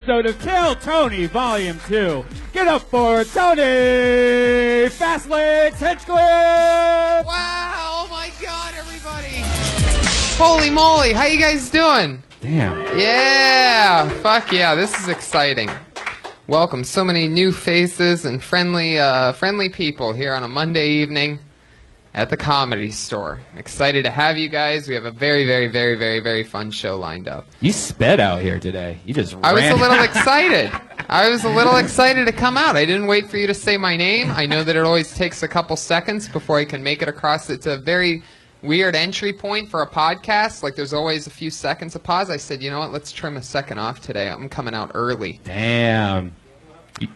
episode of Kill Tony Volume 2. Get up for Tony Fastlegs Hinchcliffe! Wow, oh my god, everybody. Holy moly, how you guys doing? Damn. Yeah, fuck yeah, this is exciting. Welcome, so many new faces and friendly people here on a Monday evening at the Comedy Store. Excited to have you guys. We have a very fun show lined up. You sped out here today. You just I was ran. a little excited. I was a little excited to come out. I didn't wait for you to say my name. I know that it always takes a couple seconds before I can make it across. It's a very weird entry point for a podcast. Like, there's always a few seconds of pause. I said, you know what, let's trim a second off today. I'm coming out early. Damn.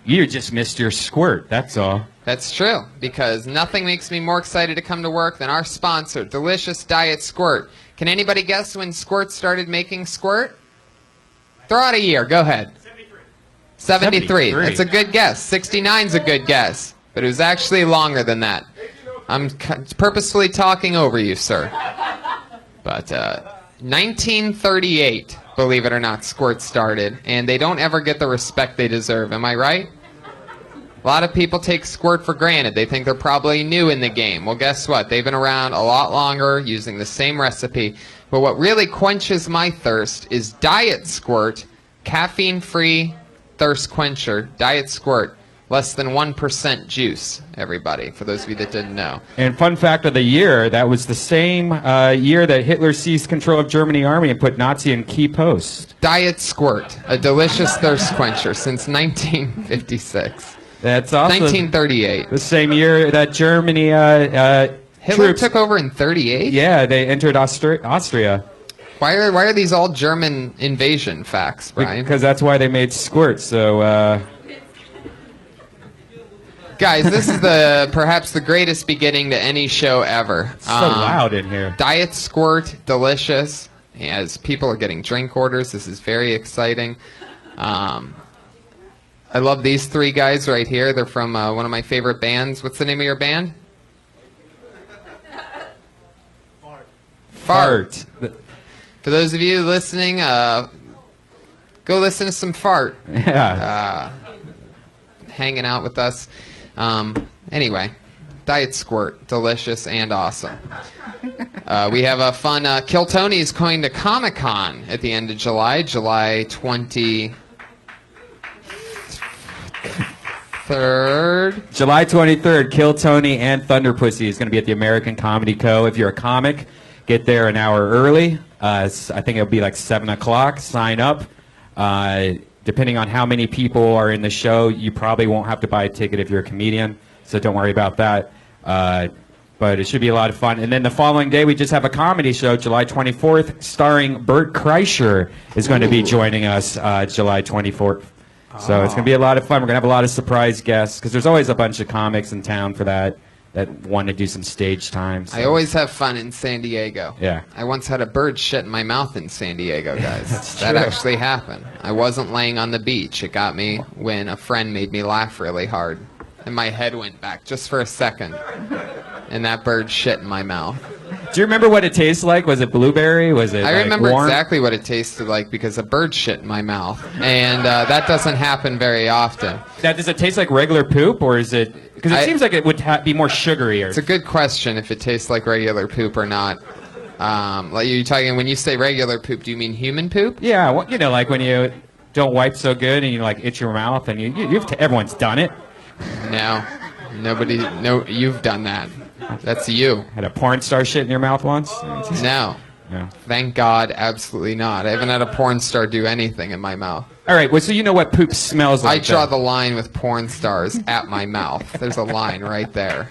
You just missed your squirt, that's all. That's true, because nothing makes me more excited to come to work than our sponsor, Delicious Diet Squirt. Can anybody guess when Squirt started making Squirt? Throw out a year. Go ahead. 73. That's a good guess. 69's a good guess. But it was actually longer than that. I'm purposefully talking over you, sir. But 1938, believe it or not, Squirt started. And they don't ever get the respect they deserve. Am I right? A lot of people take Squirt for granted. They think they're probably new in the game. Well, guess what? They've been around a lot longer using the same recipe. But what really quenches my thirst is Diet Squirt, caffeine-free thirst quencher. Diet Squirt, less than 1% juice, everybody, for those of you that didn't know. And fun fact of the year, that was the same year that Hitler seized control of Germany army and put Nazi in key posts. Diet Squirt, a delicious thirst quencher since 1956. That's also 1938. The same year that Germany Hitler troops took over in 38? Yeah, they entered Austria. Why are these all German invasion facts, Brian? Because that's why they made Squirt, so... Guys, this is perhaps the greatest beginning to any show ever. So loud in here. Diet Squirt, delicious. As people are getting drink orders, this is very exciting. I love these three guys right here. They're from one of my favorite bands. What's the name of your band? Fart. For those of you listening, go listen to some Fart. Yeah. Hanging out with us. Anyway, Diet Squirt, delicious and awesome. We have a fun Kill Tony's going to Comic-Con at the end of July, July 23rd. July 23rd, Kill Tony and Thunder Pussy is going to be at the American Comedy Co. If you're a comic, get there an hour early. I think it'll be like 7 o'clock. Sign up. Depending on how many people are in the show, you probably won't have to buy a ticket if you're a comedian, so don't worry about that. But it should be a lot of fun. And then the following day, we just have a comedy show, July 24th, starring Bert Kreischer is going to be joining us July 24th. So it's going to be a lot of fun. We're going to have a lot of surprise guests, because there's always a bunch of comics in town for that want to do some stage time. So. I always have fun in San Diego. Yeah. I once had a bird shit in my mouth in San Diego, guys. That true. actually happened. I wasn't laying on the beach. It got me when a friend made me laugh really hard. And my head went back just for a second. And that bird shit in my mouth. Do you remember what it tastes like? Was it blueberry? Was it I remember warm? exactly what it tasted like because a bird shit in my mouth. And that doesn't happen very often. Now, does it taste like regular poop, or is it... Because it seems like it would be more sugary. It's a good question if it tastes like regular poop or not. Like you're talking, when you say regular poop, do you mean human poop? Yeah, well, you know, like when you don't wipe so good and you like itch your mouth, and everyone's done it. No, you've done that. That's you. Had a porn star shit in your mouth once? No. No. Thank God, absolutely not. I haven't had a porn star do anything in my mouth. All right, well, so you know what poop smells like. I draw the line with porn stars at my mouth. There's a line right there.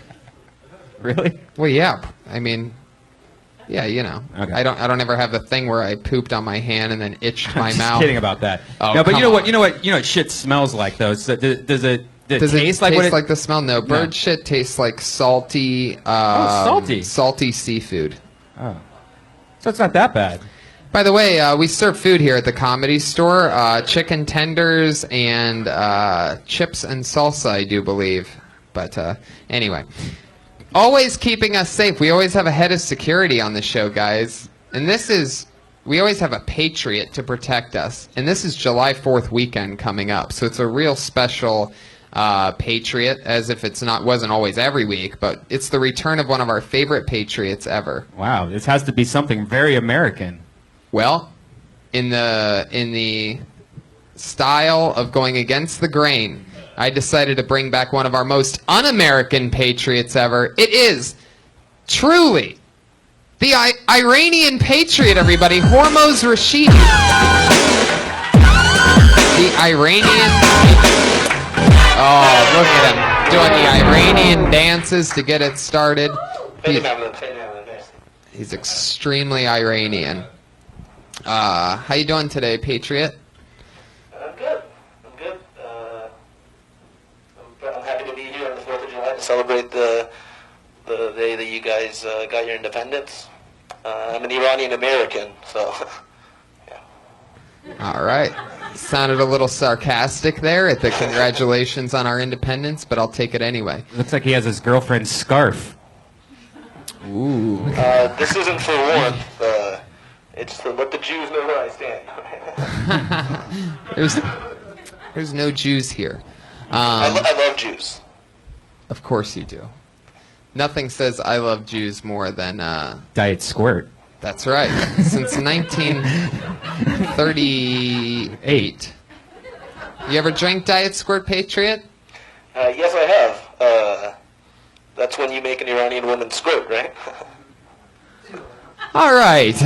Really? Well, yeah. I mean, yeah, you know. Okay. I don't ever have the thing where I pooped on my hand and then itched my I'm mouth. just kidding about that. Oh, no, but come you know on. what shit smells like though. So does it taste like the smell? No, bird shit tastes like salty. Salty seafood. Oh, so it's not that bad. By the way, we serve food here at the Comedy Store. Chicken tenders and chips and salsa, I do believe. But anyway, always keeping us safe. We always have a head of security on the show, guys. And this is we always have a patriot to protect us. And this is July 4th weekend coming up. So it's a real special patriot, as if wasn't always every week, but it's the return of one of our favorite patriots ever. Wow, this has to be something very American. Well, in the style of going against the grain, I decided to bring back one of our most un-American patriots ever. It is truly the Iranian patriot, everybody, Hormoz Rashidi. The Iranian patriot. Oh, look at him doing the Iranian dances to get it started. He's extremely Iranian. How you doing today, patriot? I'm good. I'm happy to be here on the 4th of July to celebrate the day that you guys got your independence. I'm an Iranian American, so yeah. All right. Sounded a little sarcastic there at the congratulations on our independence, but I'll take it anyway. Looks like he has his girlfriend's scarf. Ooh. This isn't for warmth. It's to let the Jews know where I stand. There's no Jews here. I love Jews. Of course you do. Nothing says I love Jews more than Diet Squirt. That's right. Since 1938. You ever drank Diet Squirt, patriot? Yes, I have. That's when you make an Iranian woman squirt, right? All right.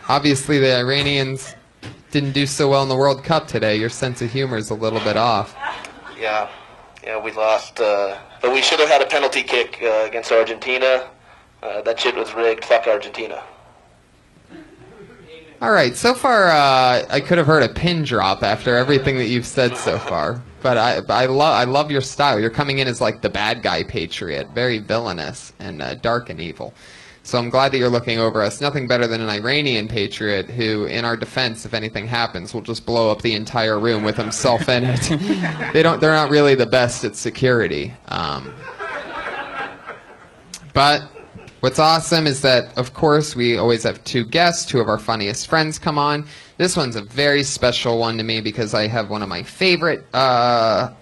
Obviously, the Iranians didn't do so well in the World Cup today. Your sense of humor is a little bit off. Yeah, we lost. But we should have had a penalty kick against Argentina. That shit was rigged. Fuck Argentina. All right. So far, I could have heard a pin drop after everything that you've said so far. But I love your style. You're coming in as like the bad guy patriot, very villainous and dark and evil. So I'm glad that you're looking over us. Nothing better than an Iranian patriot who, in our defense, if anything happens, will just blow up the entire room with himself in it. They're not really the best at security. But what's awesome is that, of course, we always have two guests, two of our funniest friends come on. This one's a very special one to me because I have one of my favorite partners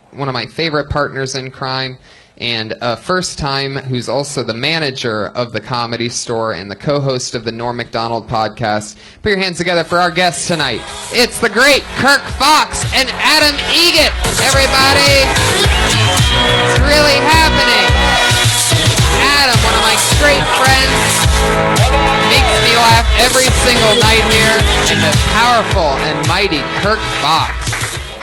in crime, and a first time who's also the manager of the Comedy Store and the co-host of the Norm Macdonald podcast. Put your hands together for our guests tonight. It's the great Kirk Fox and Adam Eget, everybody. It's really happening. Adam, one of my great friends, makes me laugh every single night here, and the powerful and mighty Kirk Fox,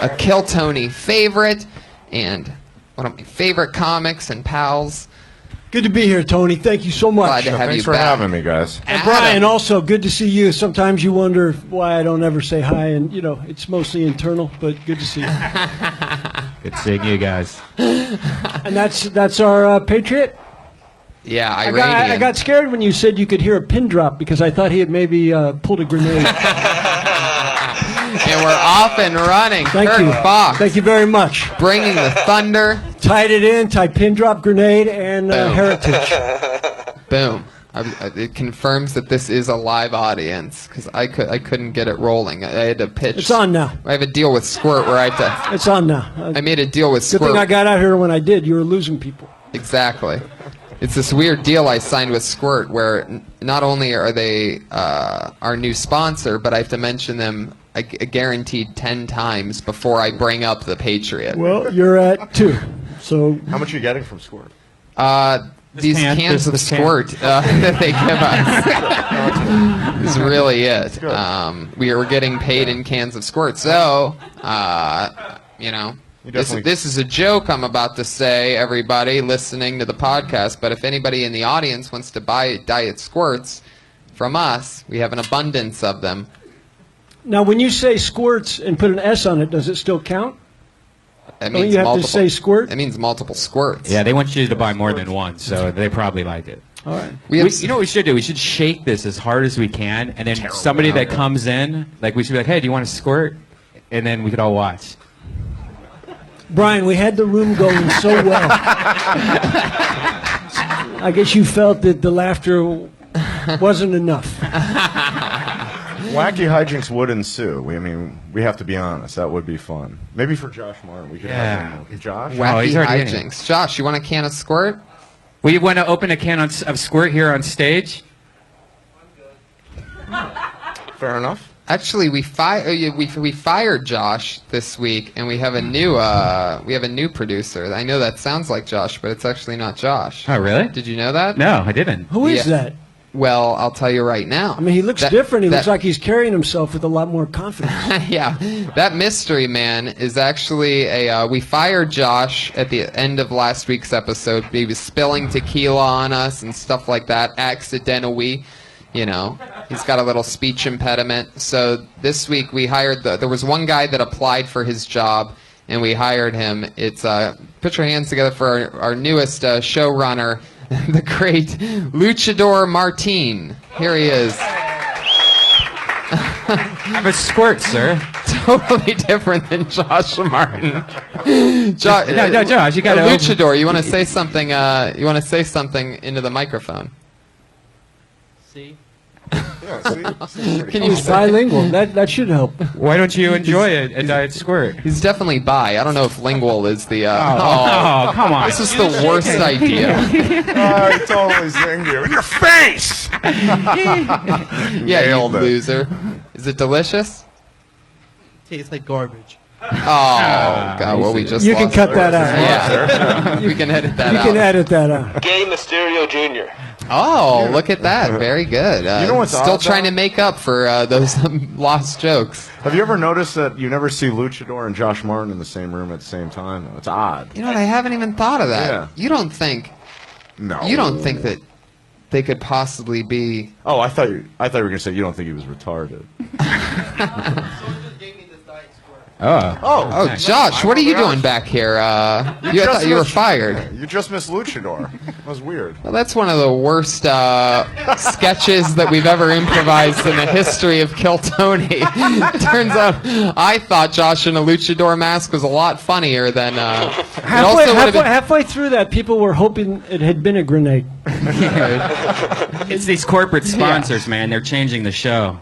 a Kill Tony favorite, and one of my favorite comics and pals. Good to be here, Tony. Thank you so much. Glad to have Thanks you for back. having me, guys. And Brian, also good to see you. Sometimes you wonder why I don't ever say hi, and it's mostly internal, but good to see you. Good seeing you guys. And that's our Patriot. Yeah, I Iranian. got scared when you said you could hear a pin drop because I thought he had maybe pulled a grenade. And we're off and running. Thank Kirk you. Fox, Thank you very much. bringing the thunder. Tied it in, tied pin drop, grenade, and Boom. heritage. Boom. It confirms that this is a live audience because I couldn't get it rolling. I had to pitch. It's on now. I have a deal with Squirt where I have It's on now. to. I made a deal with Good Squirt. thing I got out here when I did. You were losing people. Exactly. It's this weird deal I signed with Squirt where not only are they our new sponsor, but I have to mention them a guaranteed 10 times before I bring up the Patriot. Well, you're at 2. So How much are you getting from Squirt? These can, cans of this can. Squirt that they give us is really it. We are getting paid in cans of Squirt. So, this is a joke I'm about to say, everybody listening to the podcast, but if anybody in the audience wants to buy Diet Squirts from us, we have an abundance of them. now, when you say squirts and put an S on it, does it still count? That Don't means you have multiple, to say squirt? That means multiple squirts. Yeah, they want you to buy more than one, so they probably like it. All right. We have, You know what we should do? We should shake this as hard as we can, and then somebody that comes in, we should be like, hey, do you want to squirt? And then we could all watch. Brian, we had the room going so well. I guess you felt that the laughter wasn't enough. Wacky hijinks would ensue. We have to be honest. That would be fun. Maybe for Josh Martin, we could have him. Josh? Wacky he's already in it. hijinks. Josh, you want a can of squirt? We want to open a can of squirt here on stage. Fair enough. Actually, we fired Josh this week, and we have a new producer. I know that sounds like Josh, but it's actually not Josh. Oh, really? Did you know that? No, I didn't. Who is Yeah. that? Well, I'll tell you right now. I mean, he looks different. He looks like he's carrying himself with a lot more confidence. Yeah, that mystery man is actually we fired Josh at the end of last week's episode. He was spilling tequila on us and stuff like that, accidentally. You know, he's got a little speech impediment. So this week we hired there was one guy that applied for his job, and we hired him. It's put your hands together for our newest showrunner, the great Luchador Martin. Here he is. I'm a squirt, sir. Totally different than Josh Martin. No, Josh, you got to. Luchador, you want to say something? You want to say something into the microphone? Yeah, see? Can you He's say? bilingual. That should help. Why don't you enjoy a diet squirt? He's definitely bi. I don't know if lingual is the. Oh, come on. This is the worst idea. I totally zinged you. In your face! Yeah, you Nailed it. loser. Is it delicious? Tastes like garbage. Oh, God, well, we just You can lost cut it. that out. Yeah, we can edit that You out. can edit that out. Gay Mysterio Jr. Oh, look at that. Very good. You know what's still odd, trying though? to make up for those lost jokes. Have you ever noticed that you never see Luchador and Josh Martin in the same room at the same time? It's odd. You know what? I haven't even thought of that. Yeah. You don't think No. that they could possibly be... Oh, I thought you were going to say you don't think he was retarded. Oh. Oh, Josh, what are you doing back here? I thought you were fired. You just missed Luchador. That was weird. Well, that's one of the worst sketches that we've ever improvised in the history of Kill Tony. Turns out I thought Josh in a luchador mask was a lot funnier than... Halfway through that, people were hoping it had been a grenade. It's these corporate sponsors, man. They're changing the show.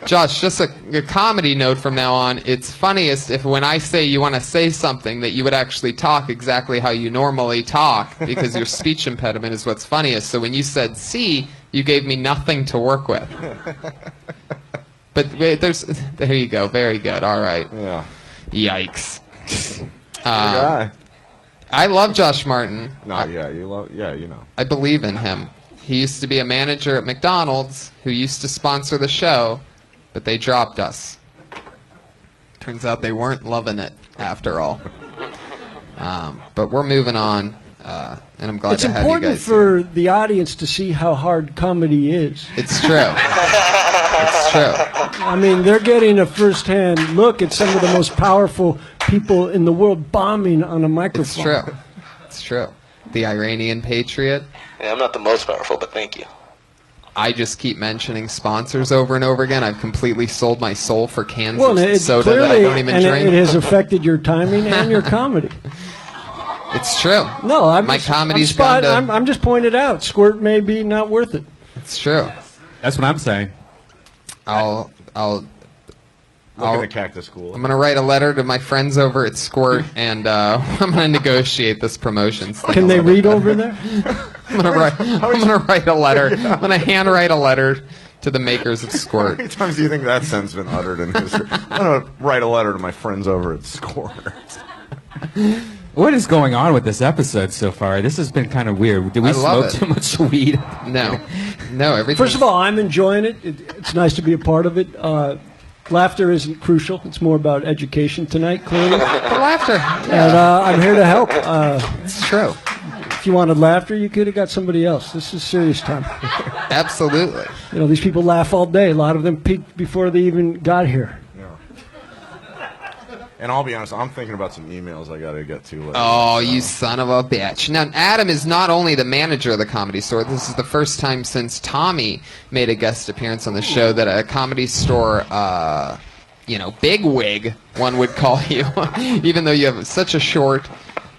Josh, just a comedy note from now on. It's funniest if when I say you want to say something that you would actually talk exactly how you normally talk, because your speech impediment is what's funniest. So when you said "see," you gave me nothing to work with. But wait, there you go. Very good. All right. Yeah. Yikes. Guy. I love Josh Martin. No, you know. I believe in him. He used to be a manager at McDonald's who used to sponsor the show, but they dropped us. Turns out they weren't loving it after all. But we're moving on, and I'm glad It's to have you important guys for the audience to see how hard comedy is. It's true. It's true. I mean, they're getting a first-hand look at some of the most powerful people in the world bombing on a microphone. It's true. It's true. The Iranian Patriot. Yeah, I'm not the most powerful, but thank you. I just keep mentioning sponsors over and over again. I've completely sold my soul for cans Well, of it soda that I clearly, don't even and drink. it has affected your timing and your comedy. It's true. No, My comedy's gone to... I'm just pointing it out. Squirt may be not worth it. It's true. That's what I'm saying. I'll Look at the cactus cool. I'm gonna write a letter to my friends over at Squirt, and I'm gonna negotiate this promotions thing. Can they read over there? I'm gonna write a letter. I'm gonna handwrite a letter to the makers of How Squirt. many times do you think that sentence has been uttered in history? I'm going to write a letter to my friends over at Score. What is going on with this episode so far? This has been kind of weird. Did we I love smoke it. too much weed? No, everything. First of all, I'm enjoying it. It's nice to be a part of it. Laughter isn't crucial. It's more about education tonight, clearly. the laughter. And I'm here to help. It's true. If you wanted laughter, you could have got somebody else. This is serious time. Absolutely. You know, these people laugh all day. A lot of them peaked before they even got here. And I'll be honest, I'm thinking about some emails I got to get to later. Oh, you son of a bitch. Now, Adam is not only the manager of the Comedy Store, this is the first time since Tommy made a guest appearance on the show that a Comedy Store, bigwig, one would call you, even though you have such a short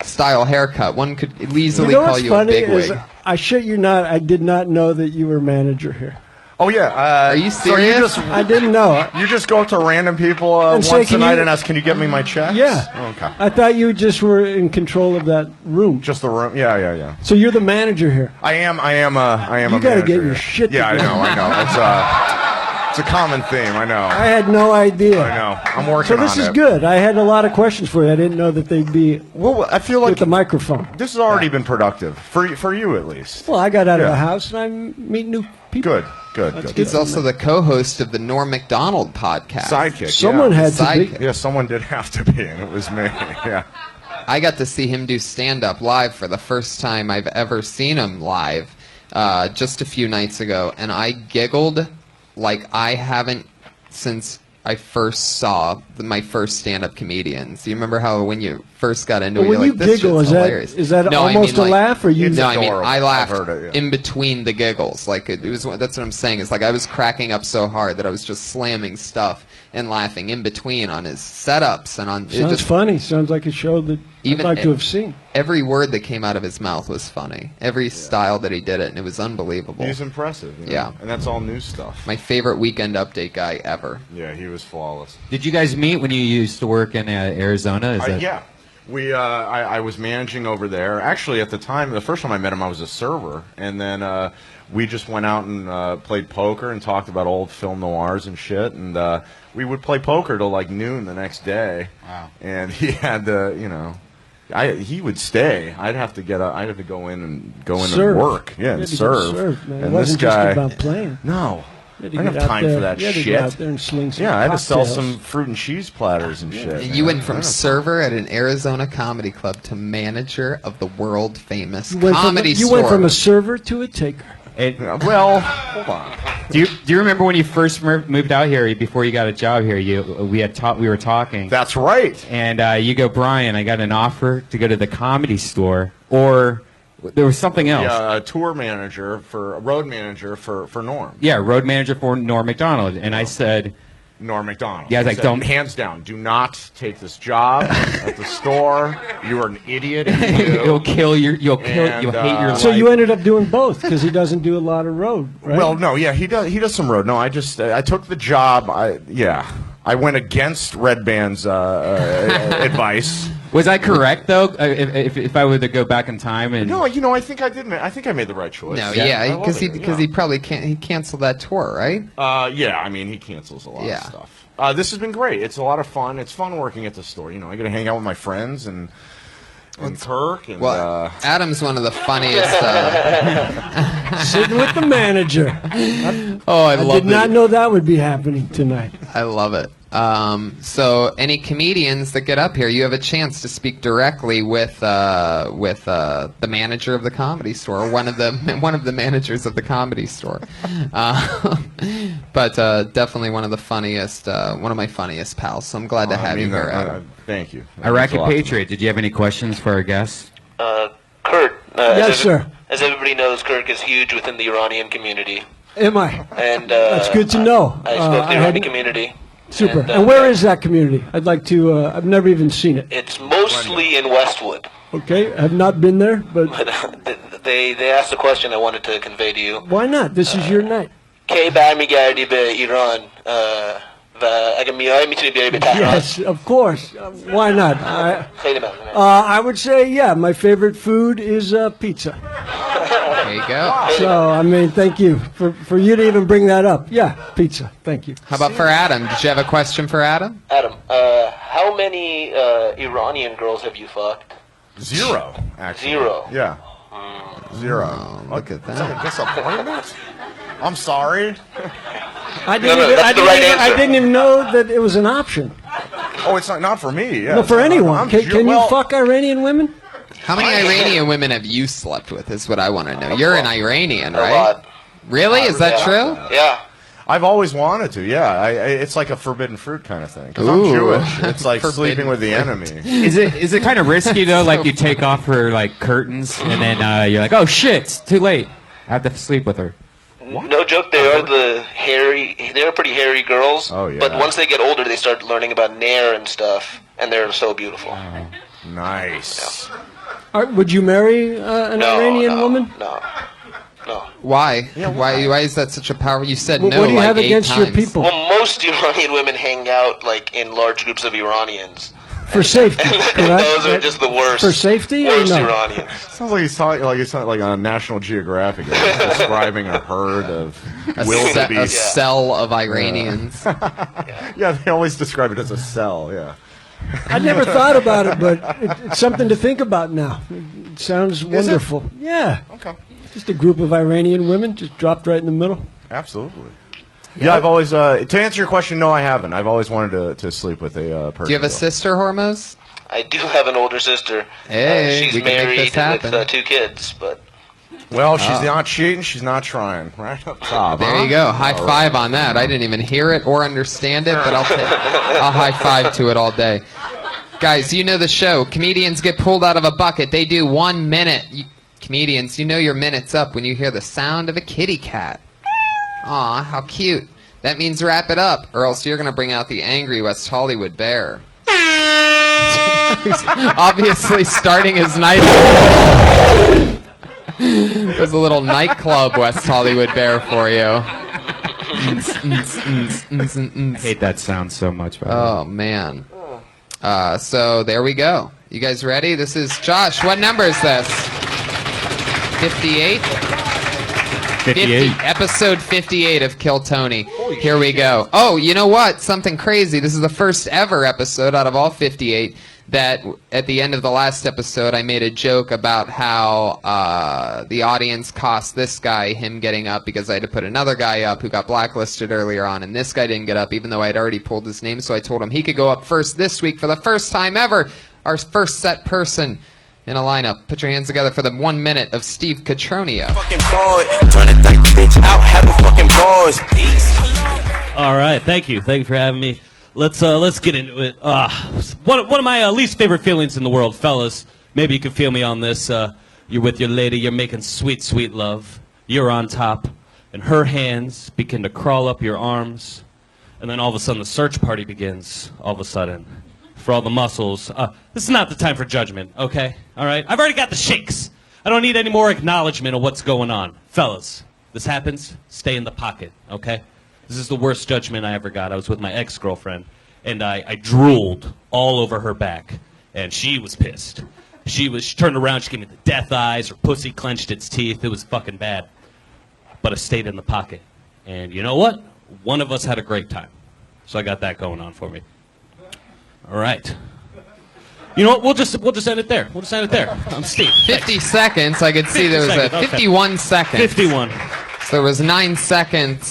style haircut. One could easily call what's you a funny is bigwig. I shit you not, I did not know that you were manager here. Oh yeah. Are you So serious? I didn't know. you just go up to random people And say, once a "Can night you-" and ask, "Can you get me my check?" Yeah. Okay. I thought you just were in control of that room. Just the room. Yeah. So you're the manager here. I am a You gotta manager get your here. shit Yeah, together. I know. It's a common theme. I know. I had no idea. I know. I'm working So on it. this is good. I had a lot of questions for you. I didn't know that they'd be Well, I feel like with the microphone. this has already been productive for you at least. Well, I got out of Yeah. the house and I meet new people. Good. He's also the co-host of the Norm Macdonald podcast. Sidekick. Someone yeah. had to be. Sidekick. Yeah, someone did have to be, and it was me. Yeah. I got to see him do stand-up live for the first time I've ever seen him live, just a few nights ago, and I giggled like I haven't since I first saw my first stand-up comedians. Do you remember how when you first got into it, But you're when like, you this giggle, shit's is hilarious. that No, I almost mean, a like, laugh, or you? It's No, I mean adorable. I laughed I've heard it, yeah. in between the giggles. Like it was. That's what I'm saying. It's like I was cracking up so hard that I was just slamming stuff and laughing in between on his setups and on. It Sounds just, funny. Sounds like a show that I'd Even like to it- have seen. Every word that came out of his mouth was funny. Every style that he did it, and it was unbelievable. He's impressive. You know? Yeah. And that's all new stuff. My favorite Weekend Update guy ever. Yeah, he was flawless. Did you guys meet when you used to work in Arizona? Is that... Yeah. I was managing over there. Actually, at the time, the first time I met him, I was a server. And then we just went out and played poker and talked about old film noirs and shit. And we would play poker till like noon the next day. Wow. And he had to, he would stay. I'd have to get up. I'd have to go in and Serve. work. Yeah, You and had to serve. serve, man. It And wasn't this guy, just about playing. no. You had I to don't get have out time there. for that You had to shit. get out there and sling some Yeah, I had to sell cocktails. some fruit and cheese platters and shit. And you went from server at an Arizona comedy club to manager of the world famous comedy You store. went from a server to a taker. Well, hold on. Do you remember when you first moved out here before you got a job here? We were talking. That's right. And you go, Brian, I got an offer to go to the Comedy Store, or there was something else. Yeah, a road manager for Norm. Yeah, road manager for Norm Macdonald. And I said, Norm Macdonald. Yeah, I was He like, said, don't- hands down, do not take this job at the store. You are an idiot. If you do. you'll hate your life. So you ended up doing both because he doesn't do a lot of road, right? Well, no, yeah, he does some road. No, I took the job. I went against Red Band's advice. Was I correct though? If I were to go back in time and No, I think I did. I think I made the right choice. No, I yeah, love because it, he probably he canceled that tour, right? Yeah, I mean, he cancels a lot Yeah. of stuff. This has been great. It's a lot of fun. It's fun working at the store. I get to hang out with my friends and Kirk. And, Well, Adam's one of the funniest. Sitting with the manager. I I love did not know that would be happening tonight. I love it. So, any comedians that get up here, you have a chance to speak directly with the manager of the Comedy Store, or one of the managers of the Comedy Store. But definitely one of my funniest pals. So I'm glad to have you here, Adam. Thank you. Iraqi Patriot, did you have any questions for our guests? Kurt. Yes, sir. As everybody knows, Kirk is huge within the Iranian community. Am I? And That's good to know. I spoke to I the Iranian hadn't- community. Super. And, And where is that community? I'd like to. I've never even seen it. It's mostly in Westwood. Okay, I've not been there, but But they asked a question I wanted to convey to you. why not? This is your night. کی برمیگردی به ایران و اگه میای میتونی بیای به تهران. Yes, of course. Why not? خیلی ممنونم. I would say, yeah, my favorite food is pizza. There you go. So, I mean, thank you for you to even bring that up. Yeah, pizza. Thank you. How about for Adam? Did you have a question for Adam? Adam, how many Iranian girls have you fucked? Zero, actually. Zero. Yeah. Zero. Look at Is that that. a disappointment? I'm sorry. I didn't, no, even, that's I, the didn't right even, I answer. didn't even know that it was an option. Oh, it's not for me. Yeah. No, for anyone. I'm Can you fuck Iranian women? How many Iranian women have you slept with? Is what I want to know. You're an Iranian, A right? lot. Really? Is that Yeah. true? Yeah. I've always wanted to. Yeah. It's like a forbidden fruit kind of thing. Because I'm Ooh. Jewish. It's like Forbidden sleeping with the fruit. enemy. Is it kind of risky though? Like you take off her like curtains and then you're like, oh shit, it's too late. I have to sleep with her. No joke, they're pretty hairy girls. Oh, yeah. But once they get older, they start learning about Nair and stuff, and they're so beautiful. Nice. Would you marry an No, Iranian no, woman? No. Why? Yeah, Why is that such a power? You said Well, no what do you like have 8 against your times. people? Well, most Iranian women hang out like in large groups of Iranians. For safety, And correct? those are just the worst. For safety or worst no? Iranians. Sounds like he's talking like on National Geographic, describing a herd of A wildebeest. cell of Iranians. Yeah, they always describe it as a cell. Yeah. I never thought about it, but it's something to think about now. It sounds wonderful. Yeah. Okay. Just a group of Iranian women just dropped right in the middle. Absolutely. Yeah, I've always to answer your question, no, I haven't. I've always wanted to sleep with a person. Do you have a sister, Hormuz? I do have an older sister. Hey, she's we can make married this happen. with 2 kids, but Well, she's not cheating. She's not trying. Right up top. There you go. High five on that. I didn't even hear it or understand it, but I'll high five to it all day. Guys, you know the show. Comedians get pulled out of a bucket. They do 1 minute. Comedians, you know your minute's up when you hear the sound of a kitty cat. Aw, how cute. That means wrap it up, or else you're going to bring out the angry West Hollywood bear. Obviously starting his night. There's a little nightclub West Hollywood bear for you. Hate that sound so much. By the way. Oh, man. So there we go. You guys ready? This is Josh. What number is this? 58? 58. Episode 58 of Kill Tony. Here we go. Oh, you know what? Something crazy. This is the first ever episode out of all 58 that at the end of the last episode I made a joke about how the audience cost this guy him getting up because I had to put another guy up who got blacklisted earlier on, and this guy didn't get up even though I'd already pulled his name, so I told him he could go up first this week for the first time ever. Our first set person in a lineup. Put your hands together for the 1 minute of Steve Catronio. All right, thank you for having me. Let's get into it. One of my least favorite feelings in the world, fellas. Maybe you can feel me on this. You're with your lady, you're making sweet, sweet love. You're on top, and her hands begin to crawl up your arms, and then all of a sudden the search party begins. All of a sudden, for all the muscles. This is not the time for judgment, okay? All right, I've already got the shakes. I don't need any more acknowledgement of what's going on, fellas. This happens. Stay in the pocket, okay? This is the worst judgment I ever got. I was with my ex-girlfriend, and I drooled all over her back, and she was pissed. She turned around, she gave me the death eyes, her pussy clenched its teeth. It was fucking bad. But I stayed in the pocket. And you know what? One of us had a great time. So I got that going on for me. All right. You know what? We'll just end it there. We'll just end it there. I'm Steve. 50 seconds. I could see there was a 51 seconds. 51. So there was 9 seconds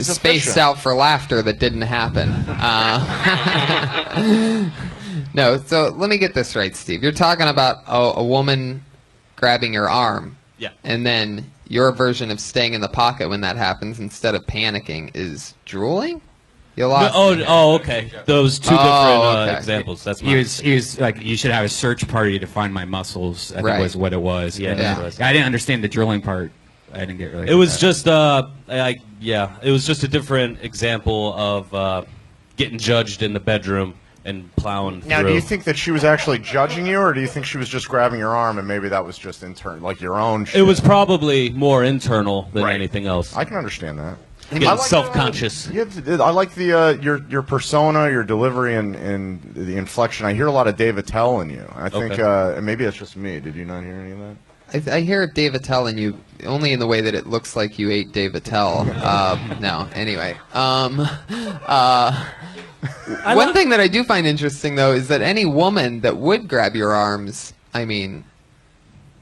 spaced out for laughter that didn't happen. No, so let me get this right, Steve. You're talking about a woman grabbing your arm. Yeah. And then your version of staying in the pocket when that happens instead of panicking is drooling? You lost me. Okay. Those two different okay. examples. That's He was like, you should have a search party to find my muscles. I think Right. was what it was. Yeah, But, that's what it was. I didn't understand the drilling part. I didn't get really. It was just it was just a different example of getting judged in the bedroom and plowing Now, through. do you think that she was actually judging you, or do you think she was just grabbing your arm and maybe that was just internal, like your own shit? It was probably more internal than Right. anything else. I can understand that. Getting self-conscious. I like the your persona, your delivery, and the inflection. I hear a lot of Dave Attell in you. I think maybe that's just me. Did you not hear any of that? I hear Dave Attell in you only in the way that it looks like you ate Dave Attell. No, anyway. One thing that I do find interesting, though, is that any woman that would grab your arms, I mean,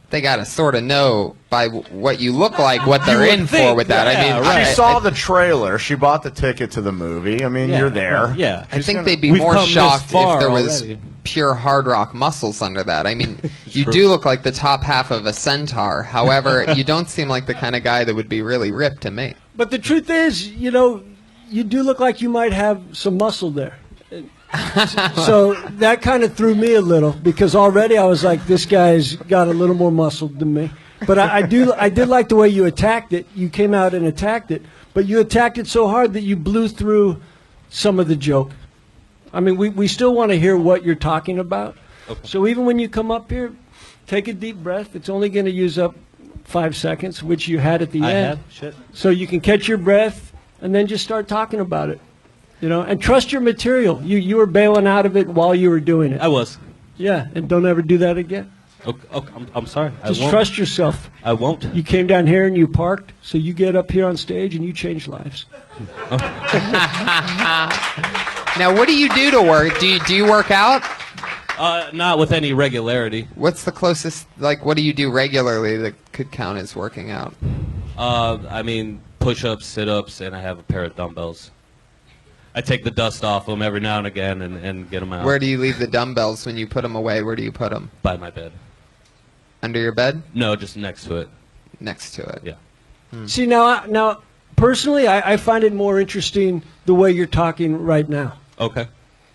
they got to sort of know by what you look like what they're would in for think, with that. yeah, I mean, right. She saw the trailer. She bought the ticket to the movie. I mean, you're there. Right, yeah. I think they'd be We've more come this shocked if far there was already. pure hard rock muscles under that. I mean, you do look like the top half of a centaur. However, you don't seem like the kind of guy that would be really ripped to me. But the truth is, you know, you do look like you might have some muscle there. So that kind of threw me a little because already I was like, this guy's got a little more muscle than me. But I did like the way you attacked it. You came out and attacked it, but you attacked it so hard that you blew through some of the joke. I mean, we still want to hear what you're talking about. Okay. So even when you come up here, take a deep breath. It's only going to use up 5 seconds, which you had at the I end. had shit. So you can catch your breath and then just start talking about it. And trust your material. You were bailing out of it while you were doing it. I was. Yeah, and don't ever do that again. Okay, I'm sorry. Just I won't. trust yourself. I won't. You came down here and you parked, so you get up here on stage and you change lives. Now, what do you do to work? Do you work out? Not with any regularity. What's the closest, like, what do you do regularly that could count as working out? I mean, push-ups, sit-ups, and I have a pair of dumbbells. I take the dust off them every now and again and get them out. Where do you leave the dumbbells when you put them away? Where do you put them? By my bed. Under your bed? No, just next to it. Next to it. Yeah. See, now, personally, I find it more interesting the way you're talking right now. Okay.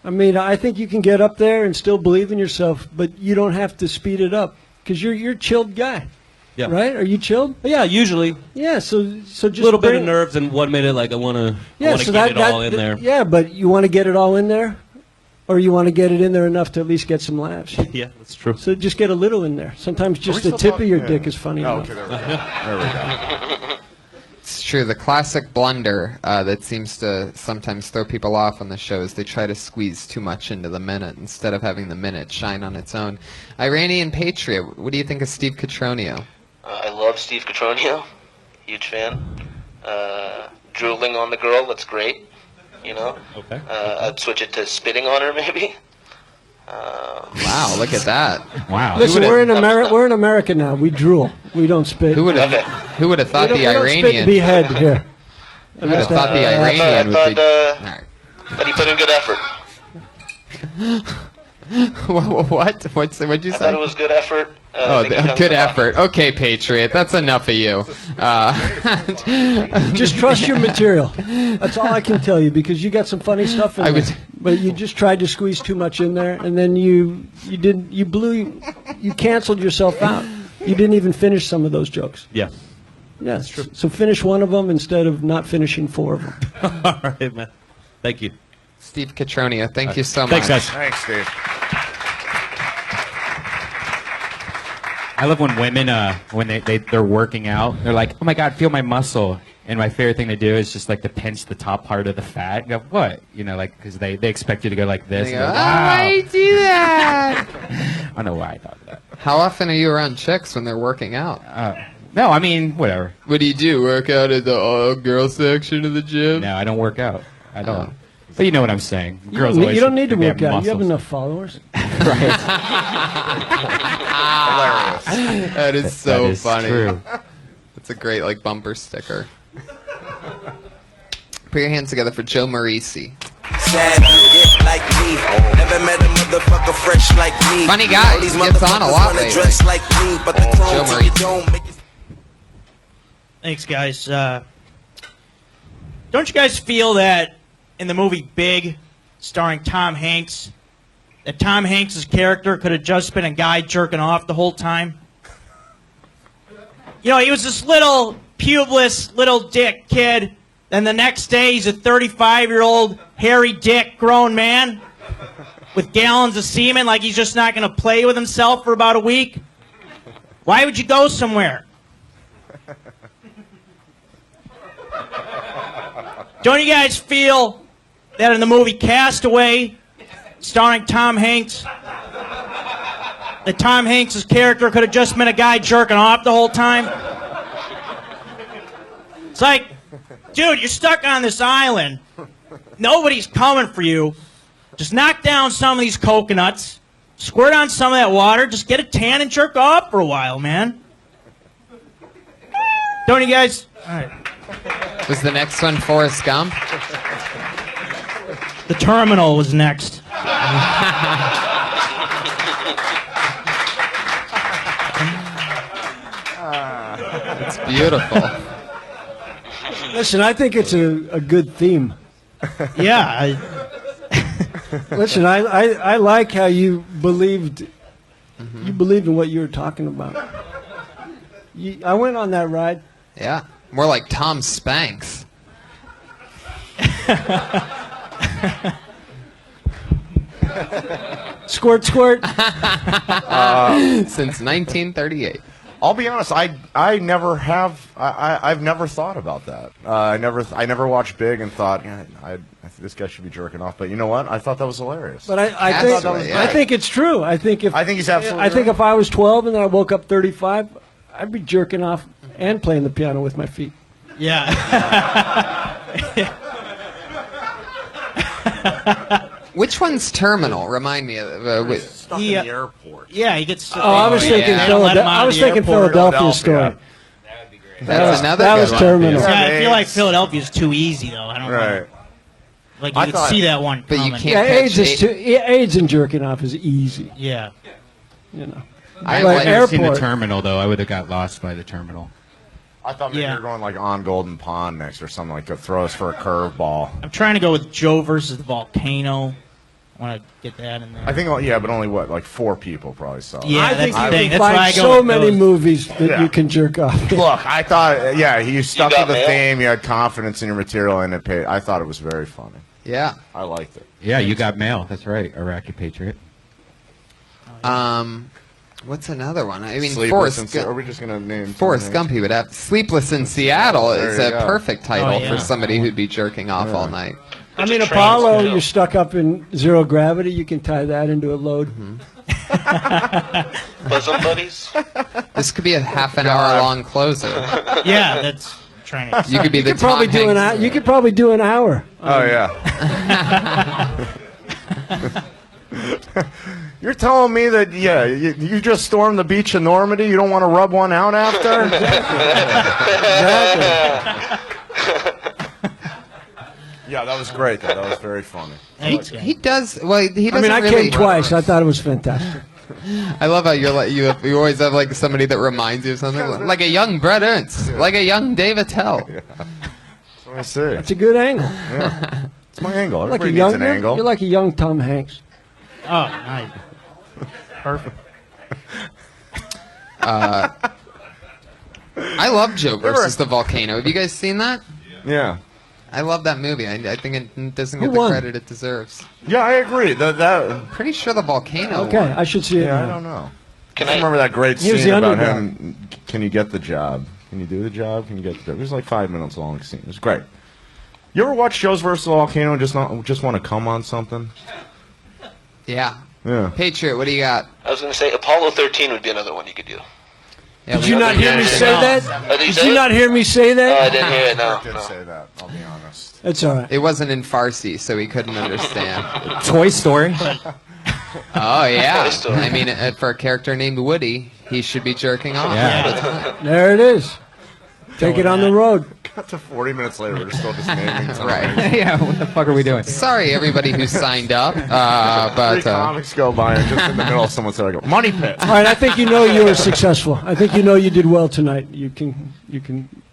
I mean, I think you can get up there and still believe in yourself, but you don't have to speed it up because you're a chilled guy. Yeah. Right? Are you chilled? Yeah, usually. Yeah, so just A little bit of bring- nerves and 1 minute, like I want to so get it all in there. Yeah, but you want to get it all in there? Or you want to get it in there enough to at least get some laughs? Yeah, that's true. So just get a little in there. Sometimes just the tip of your dick is funny enough. Okay, there we go. There we go. It's true. The classic blunder that seems to sometimes throw people off on the show is they try to squeeze too much into the minute instead of having the minute shine on its own. Iranian Patriot, what do you think of Steve Cotroneo? I love Steve Cotroneo. Huge fan. Drooling on the girl, that's great. Okay. I'd switch it to spitting on her, maybe. Wow, look at that. Wow. Listen, we're in America now. We drool. We don't spit. Who would have thought we the don't spit Iranian? behead here. Who would have thought the I Iranian would be? thought he put in good effort. What? What'd you I thought it say? was good effort. Oh, I think he comes good to mind. effort. Okay, Patriot, that's enough of you. Just trust your material. That's all I can tell you because you got some funny stuff in there. But you just tried to squeeze too much in there, and then you canceled yourself out. You didn't even finish some of those jokes. Yeah. Yeah, that's true. So finish one of them instead of not finishing 4 of them. All right, man. Thank you. Steve Cotroneo, thank you so much. Thanks, guys. Thanks, Steve. I love when women, when they're working out, they're like, oh my God, feel my muscle. And my favorite thing to do is just like to pinch the top part of the fat and go, what? Because they expect you to go like this. They And go, go, "Oh, why do you do that?" I don't know why I thought of that. How often are you around chicks when they're working out? No, I mean, whatever. What do you do? Work out at the girl section of the gym? No, I don't work out. I don't. Oh. But you know what I'm saying. Girls You always don't need to think they work out. You have muscles. enough followers. Hilarious. That is so That is funny. true. It's a great bumper sticker. Put your hands together for Joe Marisi. Funny guy. He gets on a lot lately. Joe Marisi. Thanks, guys. Don't you guys feel that in the movie Big, starring Tom Hanks, that Tom Hanks' character could have just been a guy jerking off the whole time? He was this little pubeless little dick kid, and the next day he's a 35-year-old hairy dick grown man with gallons of semen, like he's just not going to play with himself for about a week. Why would you go somewhere? Don't you guys feel that in the movie Castaway, starring Tom Hanks, that Tom Hanks' character could have just been a guy jerking off the whole time? It's like, dude, you're stuck on this island. Nobody's coming for you. Just knock down some of these coconuts, squirt on some of that water, just get a tan and jerk off for a while, man. Don't you guys? All right. Was the next one Forrest Gump? The Terminal was next. It's beautiful. Listen, I think it's a good theme. Yeah. Listen, I like how you believed in what you were talking about. I went on that ride. Yeah. More like Tom Spanks. Squirt, squirt. Since 1938. I'll be honest. I never have. I've never thought about that. I never watched Big and thought, yeah, this guy should be jerking off. But you know what? I thought that was hilarious. But I think it's true. I think he's absolutely. I think right. if I was 12 and then I woke up 35, I'd be jerking off and playing the piano with my feet. Yeah. Which one's Terminal? Remind me. Stuck in the airport. Yeah, he gets. Oh, I was thinking They don't let him out I of was the thinking airport. Philadelphia story. That's another That good was one. Terminal. Yeah, I Yeah, feel like AIDS. Philadelphia's too easy though. I don't Right. know. Like I you could thought- see that one But you coming. can't- Yeah, AIDS catch AIDS and jerking off is easy. Yeah. You know. I Like like I've seen the airport. terminal though. I would have got lost by the terminal. I thought maybe Yeah. you were going like on Golden Pond next or something like to throw us for a curveball. I'm trying to go with Joe versus the volcano. I want to get that in there. I think, yeah, but only what, like 4 people probably saw it. Yeah, I that's think the you thing. can That's why I find go so with many those. movies that Yeah. you can jerk off. Look, I thought, yeah, you stuck got to the mail? theme. You had confidence in your material, and it paid. I thought it was very funny. Yeah. I liked it. Yeah, you got mail. That's right, Iraqi patriot. What's another one? I mean, Sleepless Forrest Are we just gonna name Forrest some Gump, names? he would have. Sleepless in Seattle There is you a go. perfect title Oh, yeah. for somebody who'd be jerking off all night. I mean, Trains Apollo, go. you're stuck up in zero gravity. You can tie that into a load. Bosom buddies. This could be a half an hour long closer. Yeah, that's trying to. You could be the You could probably Tom do an Hanks. hour. You could probably do an hour. Oh yeah. You're telling me that you just stormed the beach in Normandy. You don't want to rub one out after? Yeah, that was great. Though. That was very funny. Thanks, guys. He does. Well, he doesn't I mean, I really. came twice. I thought it was fantastic. I love how you're like you always have like somebody that reminds you of something, like a young Brett Ernst, like a young Dave Attell. That's what I see. It's a good angle. It's my angle. Like Everybody a needs young, an angle. you're like a young Tom Hanks. Oh, nice. Perfect. I love Joe versus the Volcano. Have you guys seen that? Yeah. I love that movie. I think it doesn't Who get the won? credit it deserves. Yeah, I agree. That Pretty sure the Volcano. Okay, won. I should see it. yeah, I now. don't know. Can I I? remember that great He was scene the about underdog. him. Can you get the job? Can you do the job? Can you get the job? It was like 5 minutes long scene. It was great. You ever watch shows versus the Volcano and just want to come on something? Yeah. Yeah. Patriot, what do you got? I was going to say Apollo 13 would be another one you could do. Yeah, Did we you don't not think hear me anything say else. that? Oh, did you Did say you it? not hear me say I that? didn't hear it. No. I did no. say that. I'll be honest. It's all right. It wasn't in Farsi, so he couldn't understand. Toy Story. Oh yeah. Toy Story. I mean, for a character named Woody, he should be jerking off. Yeah. There it is. Take it on the road. Got to 40 minutes later, we're still just naming Tom Right. Hanks. Yeah, what the fuck are we doing? Sorry, everybody who signed up, 3 but comics go by, and just in the middle of someone said, "I go Money Pit." All right, I think you know you were successful. I think you know you did well tonight. You can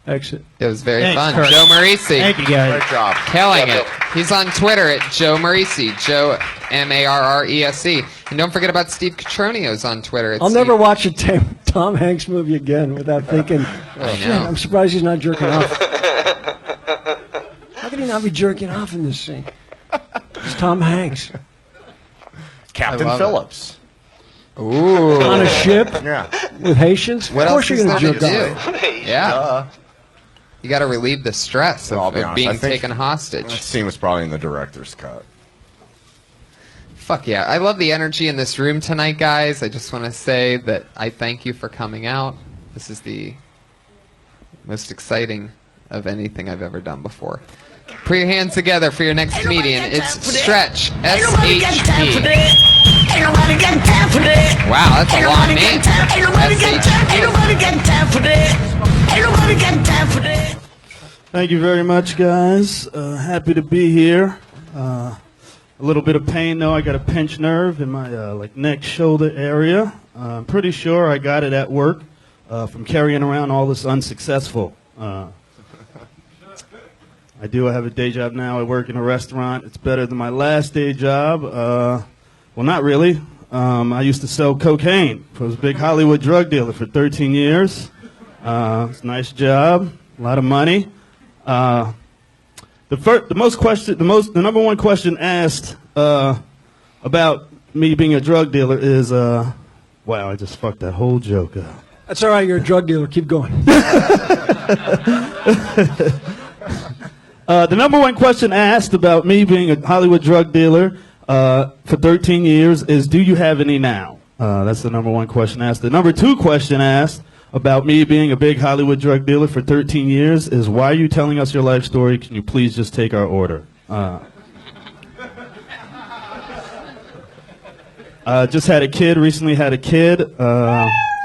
exit. it was very Thanks, fun. Kurt. Joe Marisi, Thank you, guys. Great job. killing Yeah, it. He's on Twitter at Joe Marisi, Joe Marresi, and don't forget about Steve Catronio's on Twitter. At I'll Steve- never watch a Tom Hanks movie again without thinking, I "Shit, know. I'm surprised he's not jerking off. How could he not be jerking off in this scene? It's Tom Hanks. Captain I love it. Phillips. Ooh. On a ship Yeah. with Haitians? What of else course is you're there going to to jerk off. do? Yeah. Duh. You got to relieve the stress I'll of, be of honest, being I think- taken That hostage. scene was probably in the director's cut. Fuck yeah. I love the energy in this room tonight, guys. I just want to say that I thank you for coming out. This is the most exciting of anything I've ever done before. Put your hands together for your next comedian. It's Stretch, S-H-E. Wow, that's a long name. S-H-E. Thank you very much, guys. Happy to be here. A little bit of pain, though. I got a pinched nerve in my neck, shoulder area. I'm pretty sure I got it at work from carrying around all this unsuccessful. I do have a day job now. I work in a restaurant. It's better than my last day job. Well, not really. I used to sell cocaine. I was a big Hollywood drug dealer for 13 years. It's a nice job, a lot of money. The number one question asked about me being a drug dealer is, wow, I just fucked that whole joke up. That's all right. You're a drug dealer. Keep going. The number one question asked about me being a Hollywood drug dealer for 13 years is, do you have any now? That's the number one question asked. The number two question asked about me being a big Hollywood drug dealer for 13 years is, why are you telling us your life story? Can you please just take our order? Just had a kid, recently had a kid.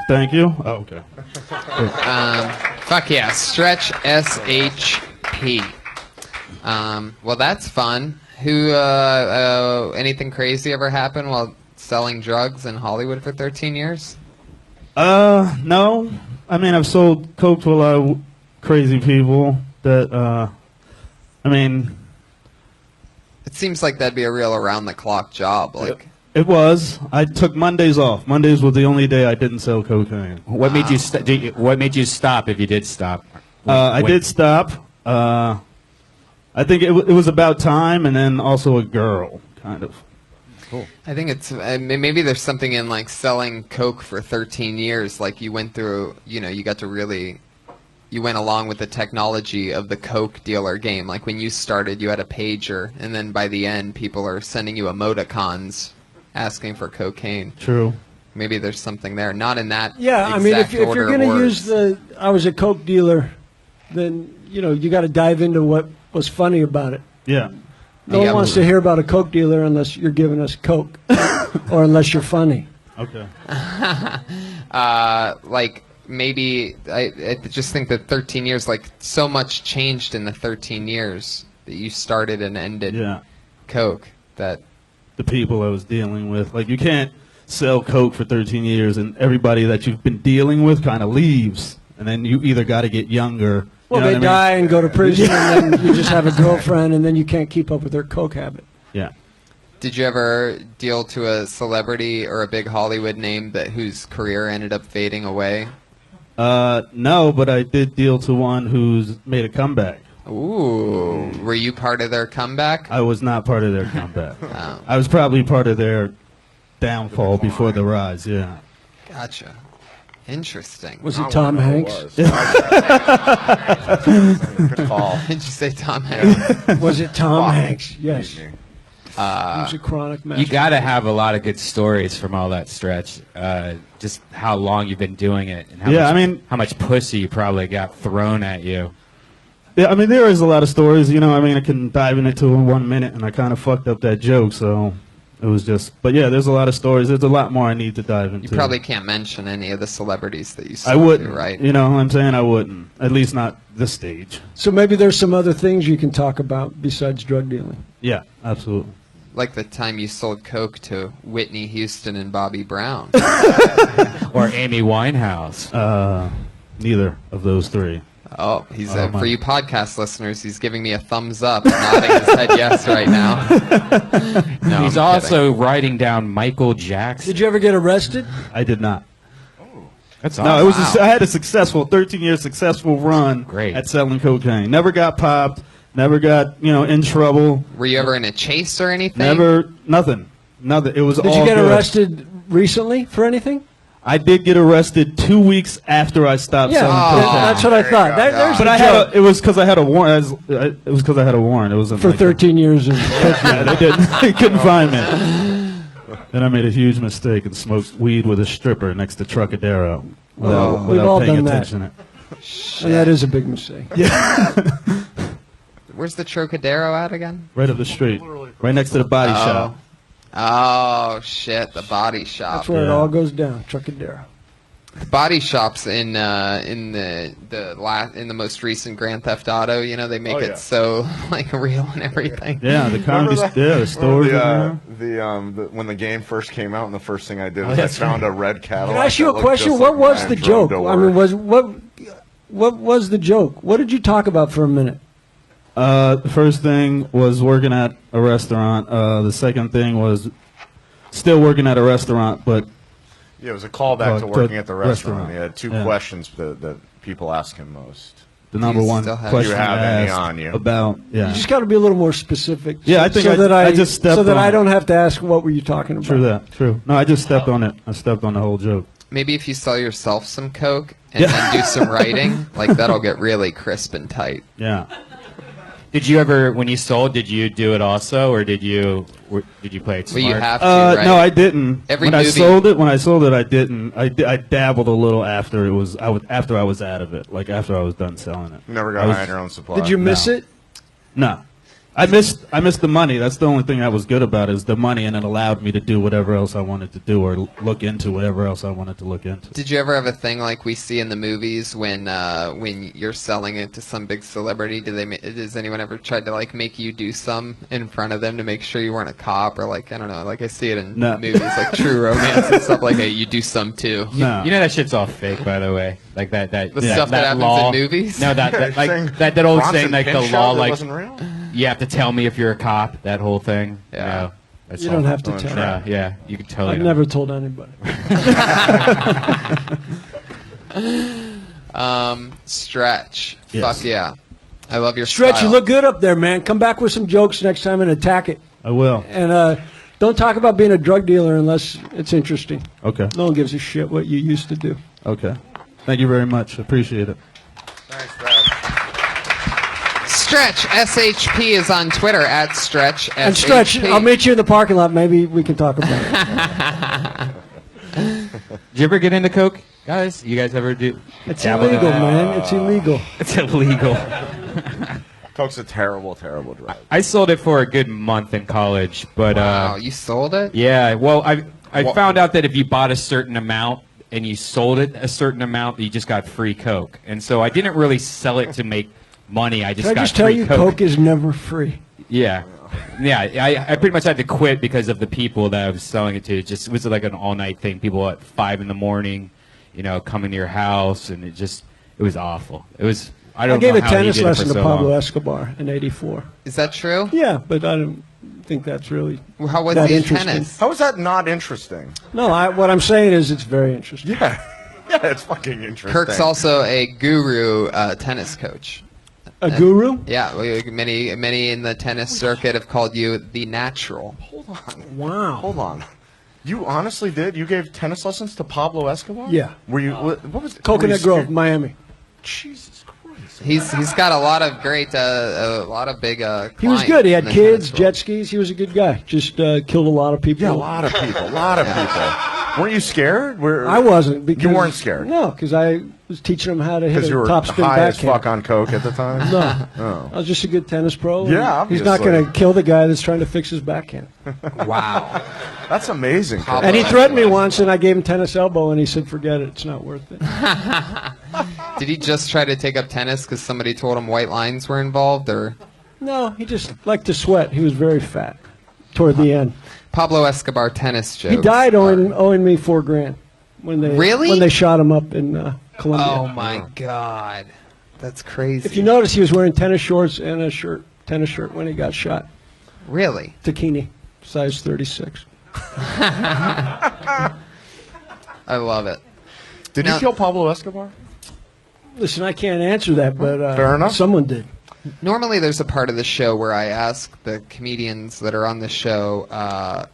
Thank you. Oh, okay. Fuck yeah, Stretch SHP. Well, that's fun. Who, anything crazy ever happened while selling drugs in Hollywood for 13 years? No. I mean, I've sold coke to a lot of crazy people that, It seems like that'd be a real around-the-clock job. Like, it was. I took Mondays off. Mondays was the only day I didn't sell cocaine. What made you what made you stop if you did stop? I did stop. I think it was about time, and then also a girl, kind of. Cool. I think it's maybe there's something in like selling coke for 13 years. Like you went through, you got to really, you went along with the technology of the coke dealer game. Like when you started, you had a pager, and then by the end, people are sending you emoticons asking for cocaine. True. Maybe there's something there. Not in that. Yeah, I mean, if you're going to use I was a coke dealer, then you got to dive into what was funny about it. Yeah. No one wants to hear about a coke dealer unless you're giving us coke, or unless you're funny. Okay. Like maybe I just think that 13 years, like so much changed in the 13 years that you started and ended. Yeah. Coke that. The people I was dealing with, like, you can't sell coke for 13 years and everybody that you've been dealing with kind of leaves, and then you either got to get younger. Well, they die and go to prison, and then you just have a girlfriend, and then you can't keep up with their coke habit. Yeah. Did you ever deal to a celebrity or a big Hollywood name whose career ended up fading away? No, but I did deal to one who's made a comeback. Ooh. Were you part of their comeback? I was not part of their comeback. Oh. I was probably part of their downfall before the rise, yeah. Gotcha. Interesting. Was it Tom Hanks? Good call. Did you say Tom Hanks? Was it Tom Hanks? Yes. He was a chronic master. You got to have a lot of good stories from all that stretch. Just how long you've been doing it, and how much pussy you probably got thrown at you. Yeah, I mean, there is a lot of stories, I can dive into in 1 minute, and I kind of fucked up that joke, so it was just, but yeah, there's a lot of stories. There's a lot more I need to dive into. You probably can't mention any of the celebrities that you saw. I wouldn't, right? You know what I'm saying? I wouldn't. At least not this stage. So maybe there's some other things you can talk about besides drug dealing. Yeah, absolutely. Like the time you sold coke to Whitney Houston and Bobby Brown. Or Amy Winehouse. Neither of those three. Oh, he's for you podcast listeners, he's giving me a thumbs up, nodding his head yes right now. No, he's also writing down Michael Jackson. Did you ever get arrested? I did not. That's No, it was. I had a successful 13-year successful run at selling cocaine. Never got popped. Never got in trouble. Were you ever in a chase or anything? Never. Nothing. It was all Did you get good. arrested recently for anything? I did get arrested 2 weeks after I stopped selling cocaine. That's what I thought. It was because I had a warrant. It was because I had a warrant. It wasn't for 13 years. They couldn't find me. Then I made a huge mistake and smoked weed with a stripper next to Trocadero without We've all paying done attention. that. And that is a big mistake. Yeah. Where's the Trocadero at again? Right up the street. Right next to the body shop. Oh shit! The body shop. That's where it all goes down, Trocadero. The body shops in the most recent Grand Theft Auto. They make it so like real and everything. Yeah, the comedy. The stores. When the game first came out, and the first thing I did was I found a red Cadillac. Can I ask you a question? What was the joke? I mean, what was the joke? What did you talk about for a minute? The first thing was working at a restaurant. The second thing was still working at a restaurant, but yeah, it was a callback to working at the restaurant. He had two Yeah. questions that people ask him most. the number one question Do you have any asked on you? about. Yeah, You just got to be a little more specific. Yeah, I think I just stepped so that on I it. don't have to ask what were you talking about. True that. True. No, I just stepped on it. I stepped on the whole joke. Maybe if you sell yourself some coke and then do some writing, like that'll get really crisp and tight. Yeah. Did you ever, when you sold, did you do it also, or did you play it smart? Well, you have to, right? No, I didn't. Every when I movie- sold it, I didn't. I dabbled a little after it was. After I was out of it, like after I was done selling it. Never got high on your own supply. Did you miss it? No. I missed the money. That's the only thing that was good about it, is the money, and it allowed me to do whatever else I wanted to do, or look into whatever else I wanted to look into. Did you ever have a thing like we see in the movies when you're selling it to some big celebrity? Does anyone ever try to like make you do some in front of them to make sure you weren't a cop, or like I don't know, like I see it in No. movies like True Romance and stuff like, hey, you do some too. No. You know that shit's all fake, by the way. Like that The stuff that happens law. in movies? No, that Saying like that old Bronson saying, like the Pinchot law, that like wasn't real? you have to tell me if you're a cop. That whole thing. Yeah. You know, that's You all- don't have to tell. No, yeah, you can tell. I've never told anybody. Stretch. Yes. Fuck yeah. I love your Stretch, style. you look good up there, man. Come back with some jokes next time and attack it. I will. And don't talk about being a drug dealer unless it's interesting. Okay. No one gives a shit what you used to do. Okay. Thank you very much. Appreciate it. Stretch SHP is on Twitter at Stretch SHP. And Stretch, I'll meet you in the parking lot. Maybe we can talk about it. Did you ever get into coke, guys? You guys ever do? It's dabble in illegal, it? man. It's illegal. It's illegal. Coke's a terrible, terrible drug. I sold it for a good month in college, but Wow, you sold it? yeah. Well, I Wha- found out that if you bought a certain amount and you sold it a certain amount, you just got free coke. And so I didn't really sell it to make money. I just Can I got just tell free you, coke. Coke is never free. Yeah. Yeah, I pretty much had to quit because of the people that I was selling it to. It was like an all-night thing. People at 5 in the morning, coming to your house, and it was awful. It was. I don't I gave know a how he tennis did it for lesson to so Pablo long. Escobar in '84. Is that true? Yeah, but I don't think that's really How was that the interesting. tennis? How is that not interesting? No, what I'm saying is it's very interesting. Yeah. Yeah, it's fucking interesting. Kirk's also a guru tennis coach. A guru? Yeah, many in the tennis circuit have called you the natural. Hold on. Wow. Hold on. You honestly did? You gave tennis lessons to Pablo Escobar? Yeah. Were you? What was it? Coconut Grove, Miami. Jesus Christ. He's got a lot of great, a lot of big. He was good. He had clients in the kids, tennis world. jet skis. He was a good guy. Just killed a lot of people. Yeah, a lot of people. A lot of people. Weren't you scared? I wasn't. Because, You weren't scared? No, because I was teaching him how to hit Because you a were top spin high as backhand. fuck on coke at the time? No, Oh. I was just a good tennis pro. Yeah, and he's not obviously. going to kill the guy that's trying to fix his backhand. Wow. That's amazing. Kirk. And he threatened me once, and I gave him tennis elbow, and he said, "Forget it. It's not worth it." Did he just try to take up tennis because somebody told him white lines were involved, or No, he just liked to sweat. He was very fat toward the end. Pablo Escobar tennis jokes? He died are- owing me $4,000 when they Really? shot him up in Colombia. Oh my God, that's crazy. If you notice, he was wearing tennis shorts and a tennis shirt when he got shot. Really? Taquini, size 36. I love it. Did Now- you kill Pablo Escobar? Listen, I can't answer that, but Fair enough. someone did. Normally, there's a part of the show where I ask the comedians that are on the show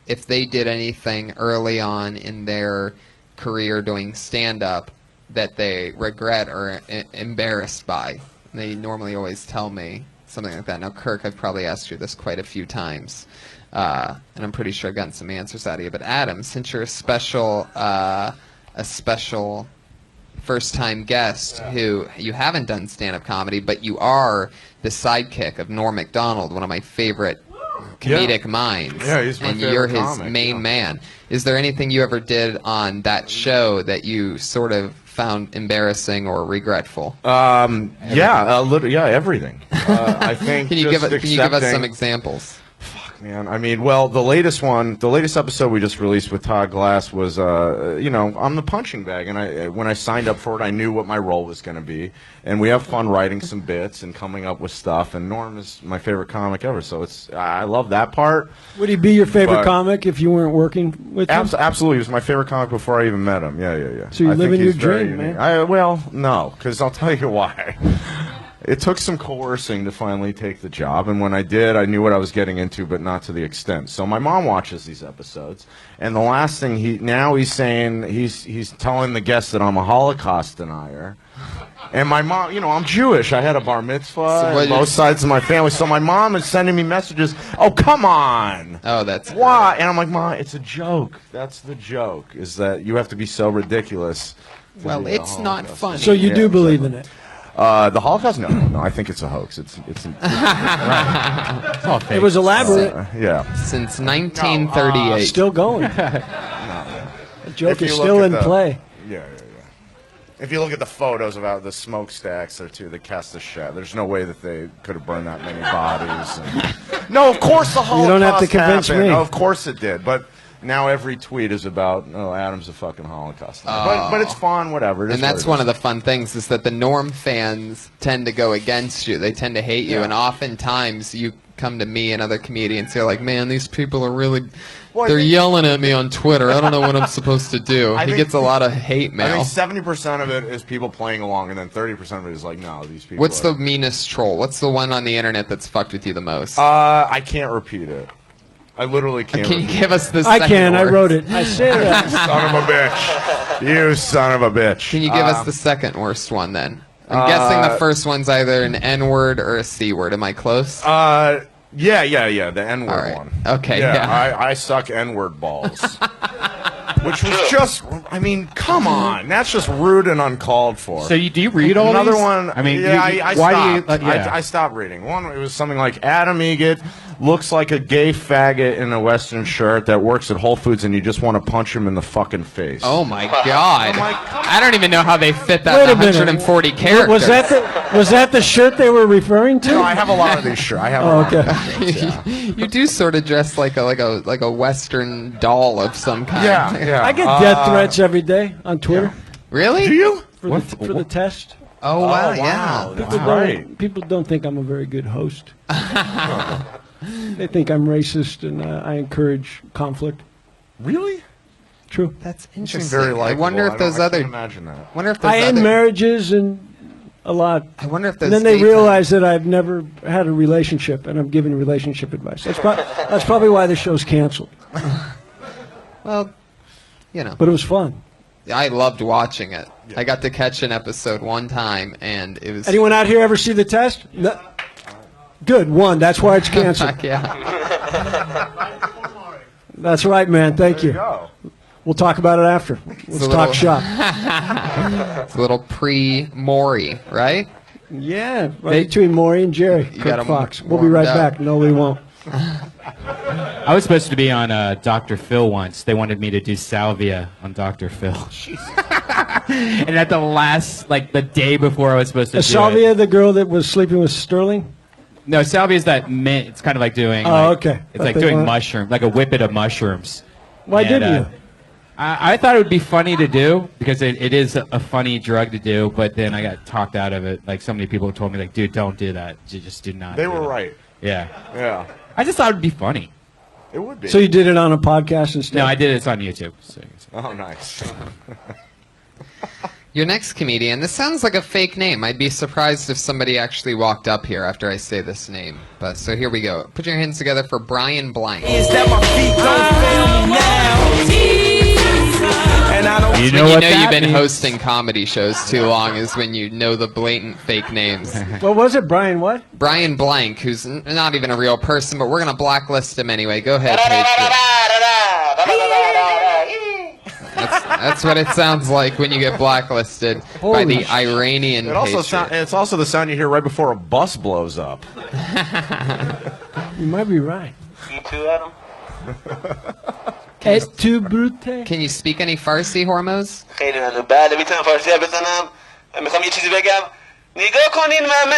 if they did anything early on in their career doing stand-up that they regret or embarrassed by. And they normally always tell me something like that. Now, Kirk, I've probably asked you this quite a few times, and I'm pretty sure I've gotten some answers out of you. But Adam, since you're a special first-time guest who you haven't done stand-up comedy, but you are the sidekick of Norm Macdonald, one of my favorite comedic minds. Yeah, he's my and favorite you're his comic, main yeah. man. Is there anything you ever did on that show that you sort of found embarrassing or regretful? Yeah, yeah, everything. I think. Can you give us some accepting- examples? Man, I mean, well, the latest episode we just released with Todd Glass was, I'm the punching bag, and when I signed up for it, I knew what my role was going to be, and we have fun writing some bits and coming up with stuff, and Norm is my favorite comic ever, so I love that part. Would he be your favorite But- comic if you weren't working with him? Absolutely, he was my favorite comic before I even met him. Yeah. So you're I think living he's your very dream, unique. man. Well, no, because I'll tell you why. It took some coercing to finally take the job, and when I did, I knew what I was getting into, but not to the extent. So my mom watches these episodes, and the last thing he's saying, he's telling the guests that I'm a Holocaust denier. And my mom, I'm Jewish. I had a bar mitzvah on both sides of my family. So my mom is sending me messages. Oh, come on. Oh, that's why. And I'm like, Mom, it's a joke. That's the joke. Is that you have to be so ridiculous. Well, it's not funny. So you do believe in it? The Holocaust? No. I think it's a hoax. It's Right. It's all fake. It was elaborate. yeah. Since 1938. Still going. The joke is still in play. Yeah. If you look at the photos about the smokestacks or the Kestishet, there's no way that they could have burned that many bodies. No, of course the Holocaust You don't have to convince happened. me. No, of course it did. But now every tweet is about, Adam's a fucking Holocaust. But it's fun, whatever. And that's one of the fun things is that the Norm fans tend to go against you. They tend to hate you. And oftentimes you come to me and other comedians who are like, man, these people are really... They're yelling at me on Twitter. I don't know what I'm supposed to do. He gets a lot of hate mail. I think 70% of it is people playing along, and then 30% of it is like, no, these people. What's the meanest troll? What's the one on the internet that's fucked with you the most? I can't repeat it. I literally can't. Can you give us the I second can. I worst? wrote it. I say that. Son of a bitch. You son of a bitch. Can you give us the second worst one then? I'm guessing the first one's either an N-word or a C-word. Am I close? Yeah, the N-word All right. one. Okay, Yeah, I suck N-word balls. Which was just, come on. That's just rude and uncalled for. So do you read all Another these? one. I mean, I why stopped. do you? I stopped reading. One, it was something like Adam Eget looks like a gay faggot in a Western shirt that works at Whole Foods, and you just want to punch him in the fucking face. Oh my God! I don't even know how they fit that Wait a in minute. 140 characters. Was that the shirt they were referring to? No, I have a lot of these shirts. I have. A lot of these shirts, yeah. You do sort of dress like a Western doll of some kind. Yeah. I get death threats every day on Twitter. Really? Do you? For the test. Oh wow! Yeah. People don't think I'm a very good host. They think I'm racist and I encourage conflict. Really? True. That's You interesting. seem very likable. I wonder if those I other. can't imagine that. Wonder if those I end other. marriages and a lot. I wonder if those. And then they daytime- realize that I've never had a relationship and I'm giving relationship advice. That's probably why the show's canceled. Well, But it was fun. I loved watching it. I got to catch an episode one time, and it was. Anyone out here ever see the test? No. Good, one. That's why it's canceled. Yeah. That's right, man. Thank you. Go. We'll talk about it after. Let's talk shop. It's a little pre-Maury, right? Yeah, right between Maury and Jerry. got Kirk 'em Fox. We'll be right warmed up. back. No, we won't. I was supposed to be on Dr. Phil once. They wanted me to do salvia on Dr. Phil. And at the last, the day before I was supposed to do Salvia, it. the girl that was sleeping with Sterling? No, salvia is that mint. It's kind of like doing. Oh, okay. It's But like they doing want- mushroom, like a whippet of mushrooms. Why And, didn't you? I thought it would be funny to do because it is a funny drug to do, but then I got talked out of it. Like so many people told me, dude, don't do that. Just do not. They do were that." right. Yeah. Yeah. I just thought it would be funny. It would be. So you did it on a podcast instead? No, I did it. It's on YouTube. So. Oh, nice. Your next comedian. This sounds like a fake name. I'd be surprised if somebody actually walked up here after I say this name. But so here we go. Put your hands together for Brian Blank. You When know you what know that you've been means. hosting comedy shows too long is when you know the blatant fake names. What was it, Brian? What? Brian Blank, who's not even a real person, but we're gonna blacklist him anyway. Go ahead, Patriot. That's what it sounds like when you get blacklisted by Holy the shit. Iranian Patriot. It's also the sound you hear right before a bus blows up. You might be right. You too, Adam? Et tu brute? Can you speak any Farsi, Hormoz? خیلی ممنون. بله میتونم فارسی حرف بزنم. میخوام یه چیزی بگم. نگاه کنین همه.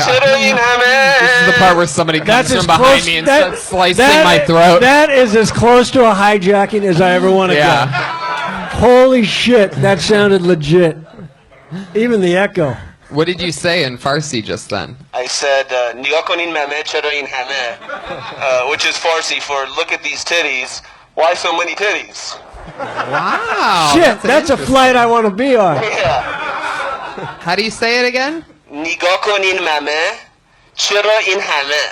چرا این همه؟ This is the part where somebody comes from behind me and starts slicing my that- throat. That is as close to a hijacking as I ever want to Yeah. go. Holy shit, that sounded legit. Even the echo. What did you say in Farsi just then? I said, نگاه کنین همه. چرا این همه? Which is Farsi for look at these titties. Why so many titties? Wow. Shit, that's a flight I want to be on. Yeah. How do you say it again? نگاه کن این ممه چرا این همه.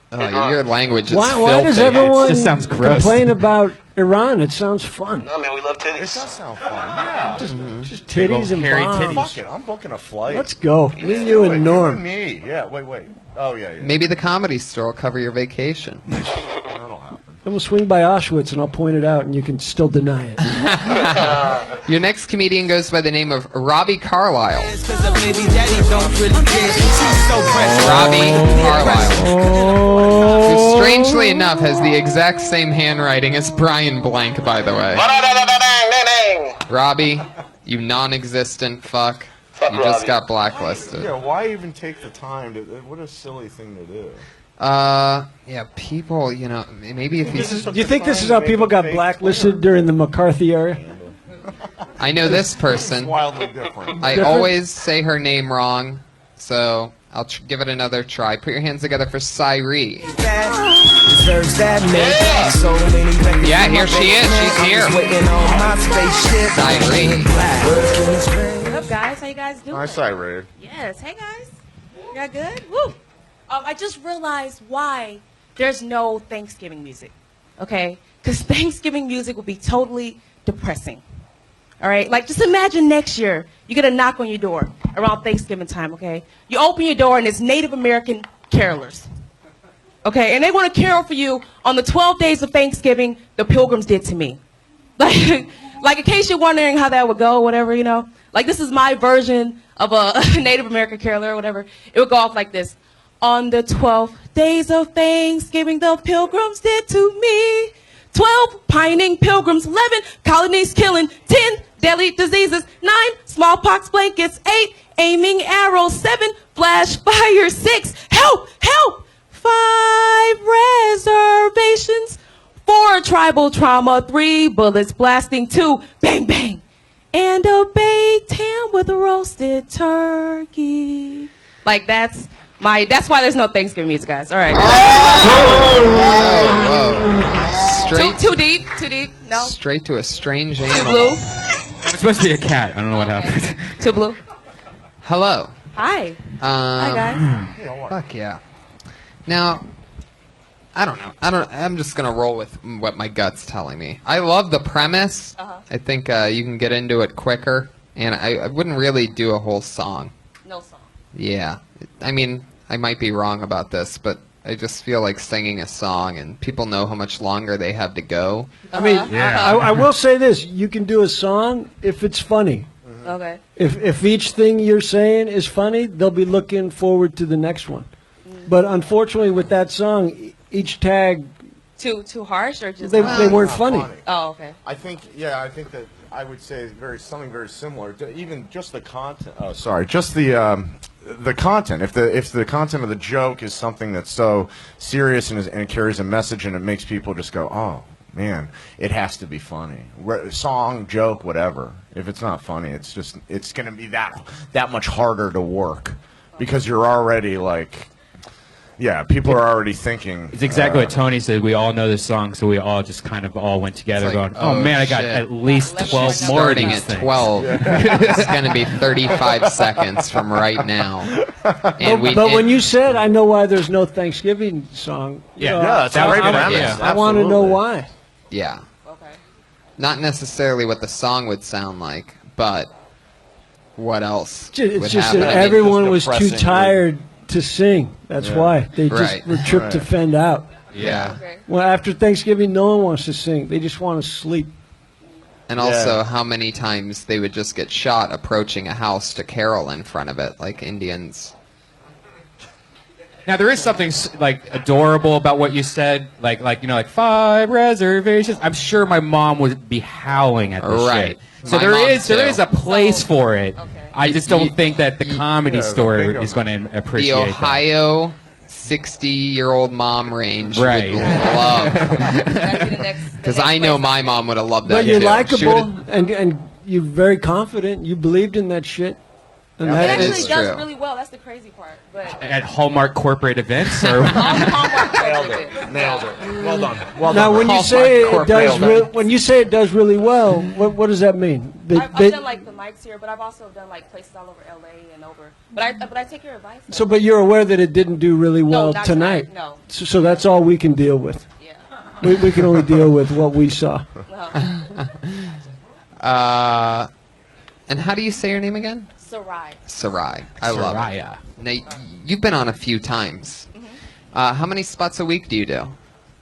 Oh, your language is Why does filthy. everyone It just sounds gross. complain about Iran? It sounds fun. No, man, we love It titties. does sound fun. Yeah. Just titties and hairy bombs. titties. Fuck it. I'm booking a flight. Let's go. Me, you, Do it, and you Norm. me. Yeah. Wait. Oh yeah. Maybe the Comedy Store will cover your vacation. That'll happen. Then we'll swing by Auschwitz and I'll point it out and you can still deny it. Your next comedian goes by the name of Robbie Carlyle. Robbie Carlyle. Who, strangely enough, has the exact same handwriting as Brian Blank, by the way. Robbie, you non-existent fuck. Fuck You just Robbie. got blacklisted. Yeah. Why even take the time to? What a silly thing to do. Yeah, people, you know, maybe if he's... Do you think this is how people got blacklisted during the McCarthy era? I know this It's person. wildly different. I always say her name wrong, so I'll give it another try. Put your hands together for Cyree. Yeah, here she is. She's here. Cyree. What up, guys? How you guys doing? Nice eye, Ray. Yes. Hey, guys. You got good? Woo. I just realized why there's no Thanksgiving music. Okay? Because Thanksgiving music would be totally depressing. All right? Like, just imagine next year you get a knock on your door around Thanksgiving time, okay? You open your door and it's Native American carolers. Okay? And they want to carol for you on the 12 days of Thanksgiving the Pilgrims did to me. Like, in case you're wondering how that would go, whatever, you know? Like, this is my version of a Native American caroler or whatever. It would go off like this. On the 12 days of Thanksgiving, the Pilgrims did to me. 12 pining pilgrims, 11 colonies killing, 10 deadly diseases, 9 smallpox blankets, 8 aiming arrows, 7 flash fire, 6 help, 5 reservations, 4 tribal trauma, 3 bullets blasting, 2 bang bang, and a baked ham with a roasted turkey. Like that's why there's no Thanksgiving music, guys. All right. Whoa. Straight, Too deep. No. straight to a strange Too animal. blue. It's supposed to be a cat. I don't know what happened. Too blue. Hello. Hi. Hi, guys. Fuck yeah. Now, I don't know. I'm just gonna roll with what my gut's telling me. I love the premise. Uh-huh. I think you can get into it quicker, and I wouldn't really do a whole song. No song. Yeah. I mean, I might be wrong about this, but I just feel like singing a song, and people know how much longer they have to go. I mean, I will say this. You can do a song if it's funny. Okay. If each thing you're saying is funny, they'll be looking forward to the next one. But unfortunately, with that song, each tag, Too harsh or just they weren't funny. Oh, okay. I think that I would say something very similar. Even just the content. Oh, sorry, just the content. If the content of the joke is something that's so serious and carries a message and it makes people just go, oh man, it has to be funny. Song, joke, whatever. If it's not funny, it's going to be that much harder to work because you're already like. Yeah, people are already thinking. It's exactly what Tony said. We all know this song, so we all just kind of all went together It's like, going, oh man, I got shit. at least 12 more of Starting these at things. 12. It's going to be 35 seconds from right now. And But when you said, I know why there's no Thanksgiving song. Yeah, it's a great premise. yeah. I want to know Absolutely. why. Yeah. Okay. Not necessarily what the song would sound like, but what else It's would just happen. that I mean, everyone was depressing, too tired to sing. That's why. They just Right. were tripped to fend out. yeah. Okay. Well, after Thanksgiving, no one wants to sing. They just want to sleep. And also how many times they would just get shot approaching a house to carol in front of it, like Indians. Now there is something like adorable about what you said, like 5 reservations. I'm sure my mom would be howling at this Right. shit. So My there mom is too. a place for it. Okay. I just don't think that the comedy store bingo is going to The appreciate that. Ohio 60-year-old mom range Right. would love. That'd be the next. Because I know my mom would have loved that But you're too. She likable would've- and you're very confident. You believed in that shit. And It that actually is does true. really well. That's the crazy part. But At Hallmark corporate events, or Nailed it. Nailed it. Well done. Well now, done. when you Hallmark say it corporate does, event. when you say it does really well, what does that mean? I've done like the mics here, but I've also done like places all over LA and over. But I take your advice. so, but you're aware that it didn't do really well not tonight. No. So that's all we can deal with. Yeah. We can only deal with what we saw. No. And how do you say your name again? Sarai. Sarai. I love it. Soraya. Now, you've been on a few times. How many spots a week do you do?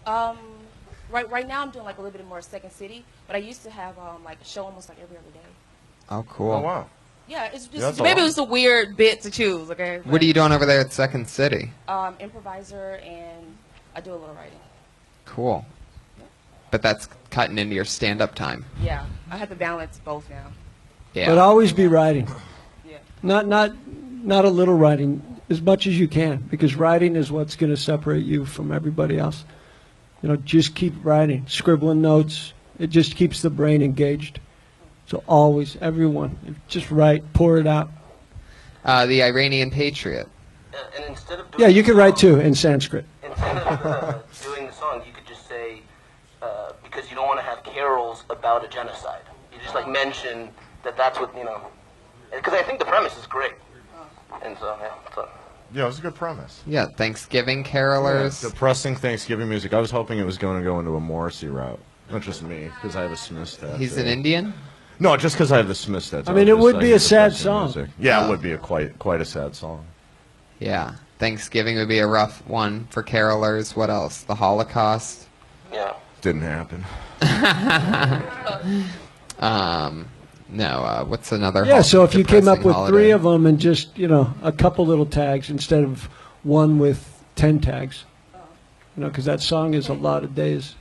Right now I'm doing like a little bit more Second City, but I used to have like a show almost like every other day. Oh, cool. Oh wow. Yeah, it's Yeah, just that's a maybe it lot. was a weird bit to choose. Okay. What are you doing over there at Second City? Improviser, and I do a little writing. Cool. But that's cutting into your stand-up time. Yeah, I have to balance both now. Yeah. But always be writing. Yeah. Not a little writing, as much as you can, because writing is what's going to separate you from everybody else. You know, just keep writing, scribbling notes. It just keeps the brain engaged. So always, everyone, just write, pour it out. The Iranian Patriot. And instead of doing Yeah, you can write too in Sanskrit. instead of doing the song, you could just say, because you don't want to have carols about a genocide. You just like mention that that's what, because I think the premise is great. And so, yeah. So. Yeah, it was a good premise. Yeah, Thanksgiving carolers. Depressing Thanksgiving music. I was hoping it was going to go into a Morrissey route. Not just me, because I have a Smiths tattoo. He's an Indian? No, just because I have the Smiths tattoo. I mean, it would be a sad song. Yeah, it would be a quite a sad song. Yeah. Thanksgiving would be a rough one for carolers. What else? The Holocaust? Yeah. Didn't happen. No, what's another Yeah, so if you came up depressing with holiday? 3 of them and just, a couple little tags instead of one with 10 tags. Because that song is a lot of days.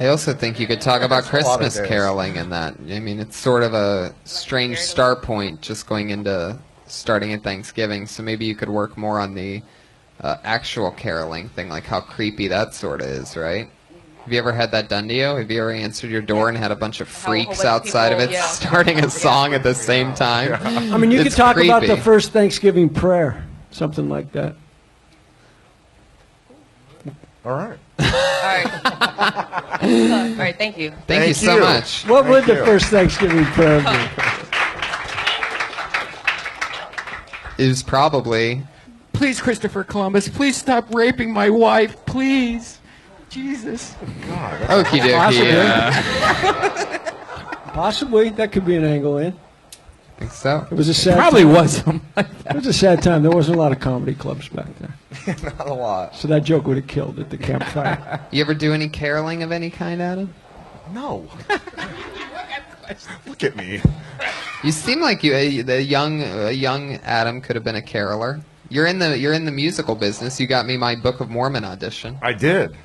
I also think you could talk about That's a lot of Christmas days. caroling in that. I mean, it's sort of a strange start point just going into starting at Thanksgiving, so maybe you could work more on the actual caroling thing, like how creepy that sort of is, right? Have you ever had that done to you? Have you ever answered your door and had a bunch of freaks bunch of outside of people, it yeah. starting a song at the same time? I mean, you It's could talk about the creepy. first Thanksgiving prayer, something like that. All right. All right. All right. Thank you. Thank you so much. What would the you. first Thanksgiving prayer be? It was probably Please, Christopher Columbus, please stop raping my wife, please. Jesus. okie dokie. Possibly. That could be an angle in. I think so. It was a sad Probably time. was something like that. It was a sad time. There wasn't a lot of comedy clubs back there. Not a lot. So that joke would have killed at the campfire. You ever do any caroling of any kind, Adam? No. Look at me. You seem like the young Adam could have been a caroler. You're in the musical business. You got me my Book of Mormon audition. I did.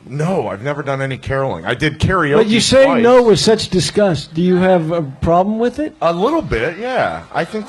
No, I've never done any caroling. I did karaoke. But you say twice. no with such disgust. Do you have a problem with it? A little bit, yeah. I think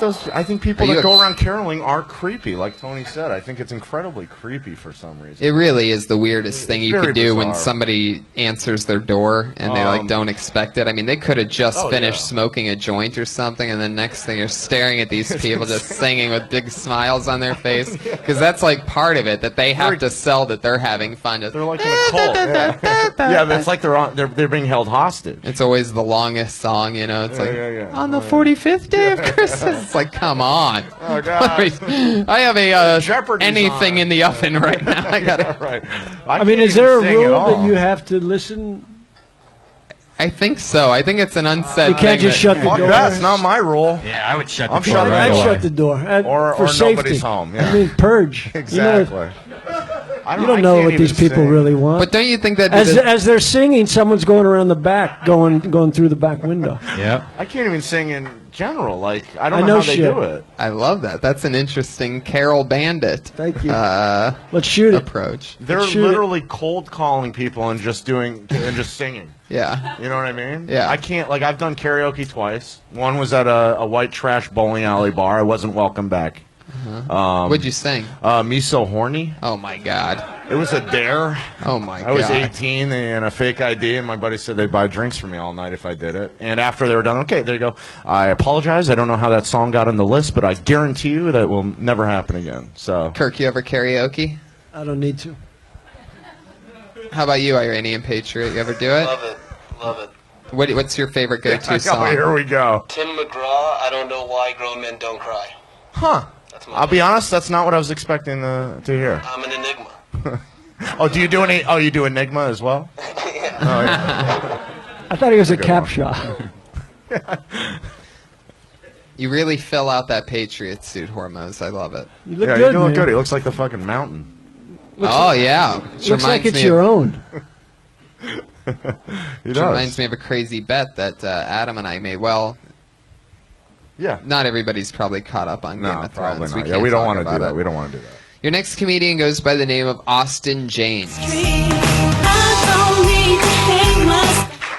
people Are you that a- go around caroling are creepy, like Tony said. I think it's incredibly creepy for some reason. It really is the weirdest thing you very could do when bizarre. somebody answers their door and they don't expect it. I mean, they could have just Oh, finished yeah. smoking a joint or something, and then next thing you're staring at these people just singing with big smiles on their face, because that's like part of it that they have to sell that they're having fun. Just, They're like in a cult. Yeah, but it's like they're being held hostage. it's always the longest song, you know. It's like yeah. on the 45th day of Christmas. It's like, come on. Oh, God. I have a Jeopardy's anything on. in the oven right now. I gotta. Right. I mean, is there a rule that you have to listen? I think so. I think it's an unsaid. You can't thing just that- shut the Fuck door. that. It's not my rule. Yeah, I would shut the I'm door shutting right I'd away. shut the door Or for safety. nobody's home, yeah. I mean, purge. Exactly. You don't know what these people really want. But don't you think that As they're singing, someone's going around the back, going through the back window. Yeah. I can't even sing in general. Like I don't I know know how they shit. do it. I love that. That's an interesting Carol Bandit Thank you. Let's shoot it. approach. They're Shoot it. literally cold calling people and just singing. Yeah. You know what I mean? Yeah. I can't. I've done karaoke twice. One was at a white trash bowling alley bar. I wasn't welcome back. What'd you sing? Me So Horny. Oh my God. It was a dare. Oh my God. I was 18 and a fake ID, and my buddy said they'd buy drinks for me all night if I did it. And after they were done, okay, there you go. I apologize. I don't know how that song got on the list, but I guarantee you that it will never happen again. So, Kirk, you ever karaoke? I don't need to. How about you, Iranian Patriot? You ever do it? Love it. Love it. What's your favorite go-to song? Here we go. Tim McGraw, I don't know why grown men don't cry. Huh. That's my I'll be honest, that's not what I was expecting to hear. I'm an enigma. Oh, do you do any? Oh, you do Enigma as well? Yeah. Oh, yeah. I thought he was a Good cap one. shot. You really fill out that Patriot suit, Hormoz. I love it. You look Yeah, good, you look man. good. He looks like the fucking mountain. Yeah. Which Looks like reminds it's me your of, own. He which does. reminds me of a crazy bet that Adam and I made. Well, Yeah. not everybody's probably caught up on Game No, of probably Thrones. not. Can't We don't talk want to do about that. it. We don't want to do that. Your next comedian goes by the name of Austin James.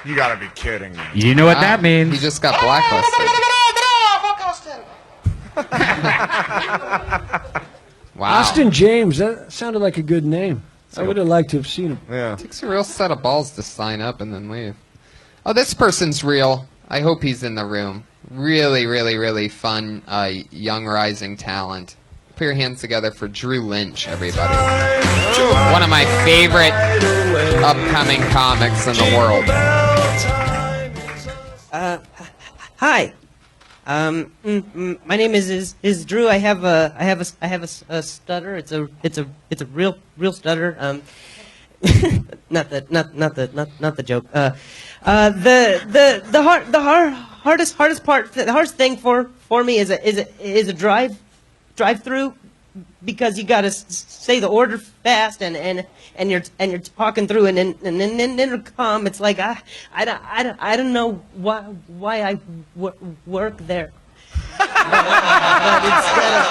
You gotta be kidding me. You know what Wow, that means. He just got blacklisted. Wow. Austin James, that sounded like a good name. I would have liked to have seen him. Yeah. Takes a real set of balls to sign up and then leave. Oh, this person's real. I hope he's in the room. Really, really, really fun, young rising talent. Put your hands together for Drew Lynch, everybody. One of my favorite upcoming comics in the world. Hi. My name is Drew. I have a stutter. It's a real stutter. Not the joke. The hardest thing for me is a drive through, because you gotta say the order fast and you're talking through an intercom. It's like I don't know why I work there. But instead of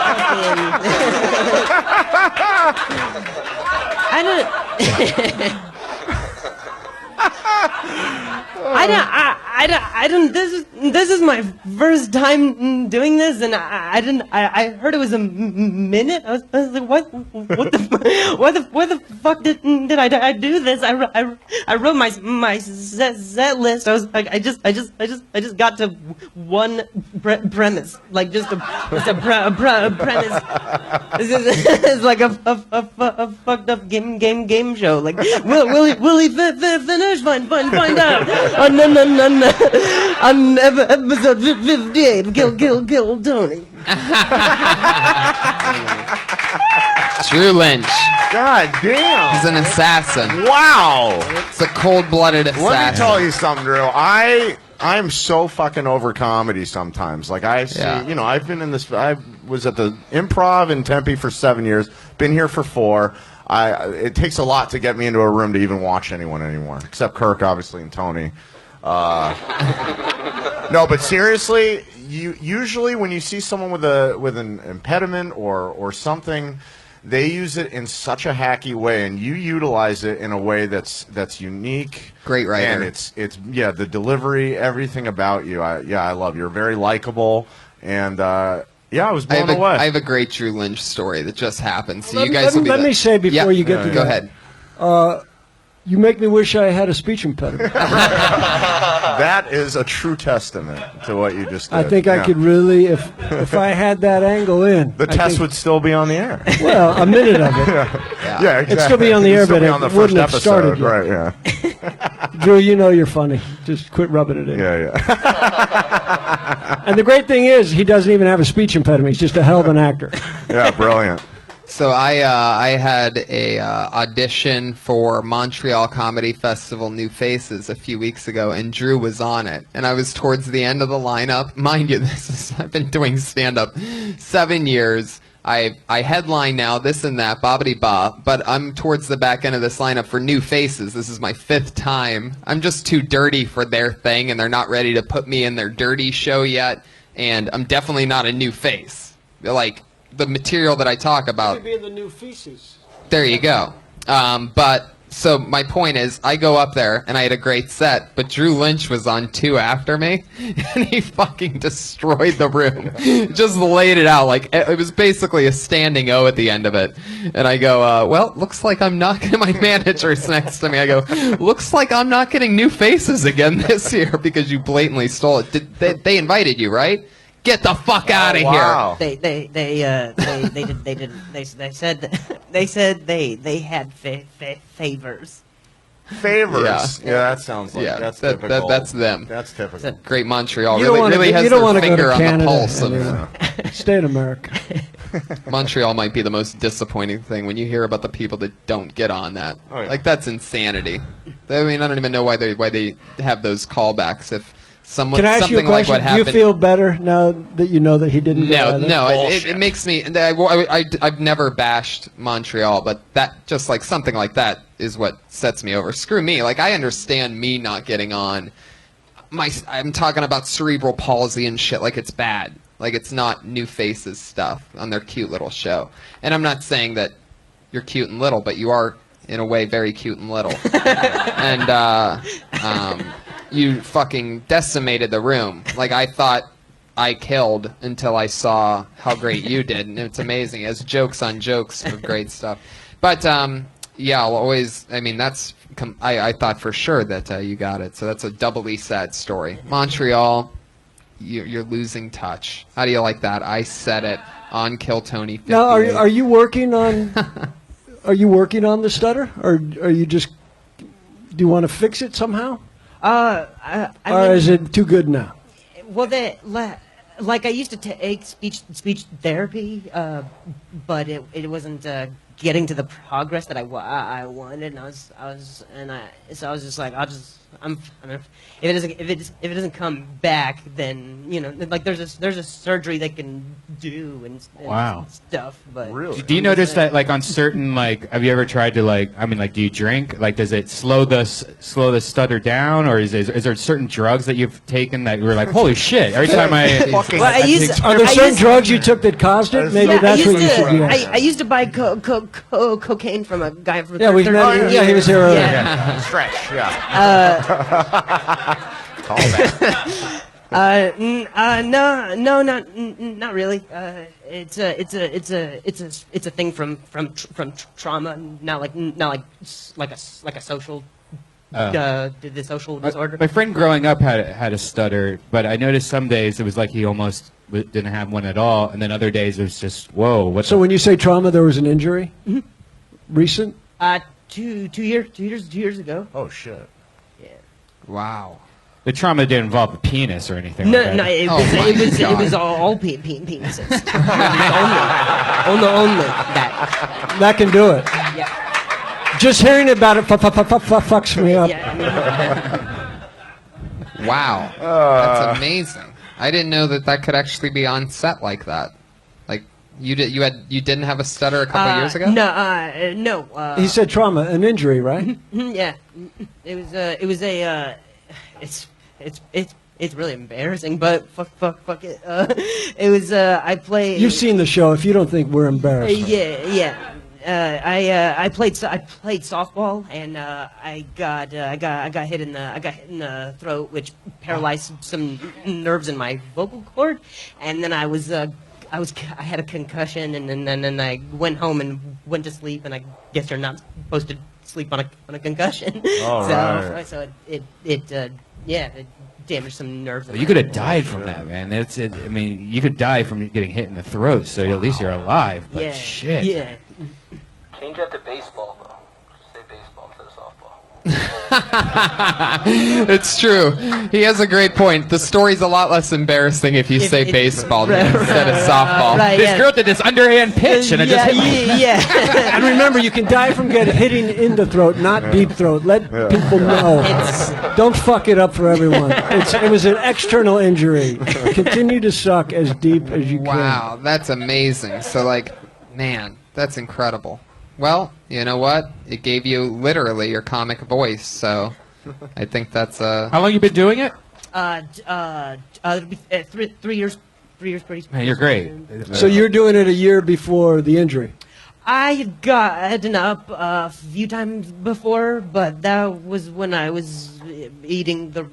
I don't. This is my first time doing this, and I heard it was a minute. I was like, what the fuck did I do this? I wrote my set list. I was like, I just got to one premise, like just a premise. It's like a fucked up game show. Like, will he finish? Find out. No. On episode 58, kill Tony. Drew Lynch. God damn. He's an assassin. Wow. It's a cold-blooded assassin. Let me tell you something, Drew. I'm so fucking over comedy sometimes. Like, I see, I've been in this. I was at the Improv in Tempe for 7 years. Been here for 4. It takes a lot to get me into a room to even watch anyone anymore, except Kirk, obviously, and Tony. No, but seriously, usually when you see someone with an impediment or something, they use it in such a hacky way, and you utilize it in a way that's unique. Great writer. And it's the delivery, everything about you. I love you. You're very likable, and I was blown away. I have a great Drew Lynch story that just happened. So Let me say before you get to go that. ahead. You make me wish I had a speech impediment. That is a true testament to what you just did. I think I could really, if I had that angle in. The test would still be on the air. Well, a minute of it. Yeah, exactly. It'd still be on the air, but it wouldn't have started yet. Right, yeah. Drew, you know you're funny. Just quit rubbing it in. Yeah. And the great thing is, he doesn't even have a speech impediment. He's just a hell of an actor. Yeah, brilliant. So I had a audition for Montreal Comedy Festival New Faces a few weeks ago, and Drew was on it. And I was towards the end of the lineup. Mind you, I've been doing stand-up 7 years. I headline now, this and that, bobbity bob, but I'm towards the back end of this lineup for New Faces. This is my 5th time. I'm just too dirty for their thing, and they're not ready to put me in their dirty show yet. And I'm definitely not a new face. Like, the material that I talk about. Be the new feces. There you go. But So my point is, I go up there and I had a great set, but Drew Lynch was on 2 after me, and he fucking destroyed the room. Just laid it out like it was basically a standing O at the end of it. And I go, well, looks like I'm not getting, my manager's next to me. I go, looks like I'm not getting new faces again this year because you blatantly stole it. They invited you, right? Get the fuck out of wow. here. They said they had favors. Favors. Yeah, that sounds like that's typical. That's them. That's typical. Great Montreal. You don't wanna really go- has you don't their wanna go to finger on the Canada pulse of anymore. Stay in America. Montreal might be the most disappointing thing when you hear about the people that don't get on that. Oh, yeah. Like that's insanity. I mean, I don't even know why they have those callbacks. If someone Can I ask you a something like question? what Do you happened. feel better now that you know that he didn't go No, either? no, it makes me. I've never bashed Montreal, but that just like something like that is what sets me over. Screw me. Like I understand me not getting on. I'm talking about cerebral palsy and shit. Like it's bad. Like it's not new faces stuff on their cute little show. And I'm not saying that you're cute and little, but you are in a way very cute and little. And you fucking decimated the room. Like I thought I killed until I saw how great you did, and it's amazing. It's jokes on jokes of great stuff. But yeah, I'll always. I mean, that's. I thought for sure that you got it. So that's a doubly sad story. Montreal, you're losing touch. How do you like that? I said it on Kill Tony. 58. Now, are you working on? Are you working on the stutter, or are you just? Do you want to fix it somehow? I Or mean, is it too good now? well, like I used to take speech therapy, but it wasn't getting to the progress that I wanted, and I was just like, if it doesn't come back, then like there's a surgery they can do and Wow. stuff. But Really? Do you notice that, like, on certain, like, have you ever tried to, like, I mean, like, do you drink? Like, does it slow the stutter down, or is there certain drugs that you've taken that you were like, holy shit, every time I... Well, Are there certain drugs you took that caused it? Maybe that's what you should do. I used to buy cocaine from a guy from Yeah, we met. Yeah, he was here earlier. Yeah. Stretch. Yeah. Call back. No, not really. It's a thing from trauma, not like a social the social disorder. My friend growing up had a stutter, but I noticed some days it was like he almost didn't have one at all, and then other days it was just, whoa. What So when you say trauma, there was an injury? Recent? 2 years ago. Oh shit. Wow. the trauma didn't involve the penis or anything No, like that. no, it was all penises. only that. That can do it. Yeah. Just hearing about it fucks me up. Wow, that's amazing. I didn't know that could actually be on set like that. Like you didn't have a stutter a couple years ago. No. He said trauma, an injury, right? Yeah, it's really embarrassing, but fuck it. It was I played. You've seen the show. If you don't think we're embarrassed, Yeah. I played softball, and I got hit in the throat, which paralyzed some nerves in my vocal cord, and then I had a concussion, and then I went home and went to sleep, and I guess you're not supposed to sleep on a concussion. Right. So it damaged some nerves. in You my could have vocal died from that, man. I mean, you could die from getting hit in the throat, so at least you're alive. But shit. Yeah. Change that to baseball, though. Say baseball instead of softball. It's true. He has a great point. The story's a lot less embarrassing if you say baseball instead of softball. Right, This yeah. girl did this underhand pitch, and it just hit me. Yeah. and remember, you can die from hitting in the throat, not deep throat. Let people know. Don't fuck it up for everyone. It was an external injury. Continue to suck as deep as you can. Wow, that's amazing. So, man, that's incredible. Well, you know what? It gave you literally your comic voice, so I think that's How long you been doing it? It'll be 3 years. 3 years, pretty. Man, you're great. So you're doing it a year before the injury. I had gotten up a few times before, but that was when I was eating the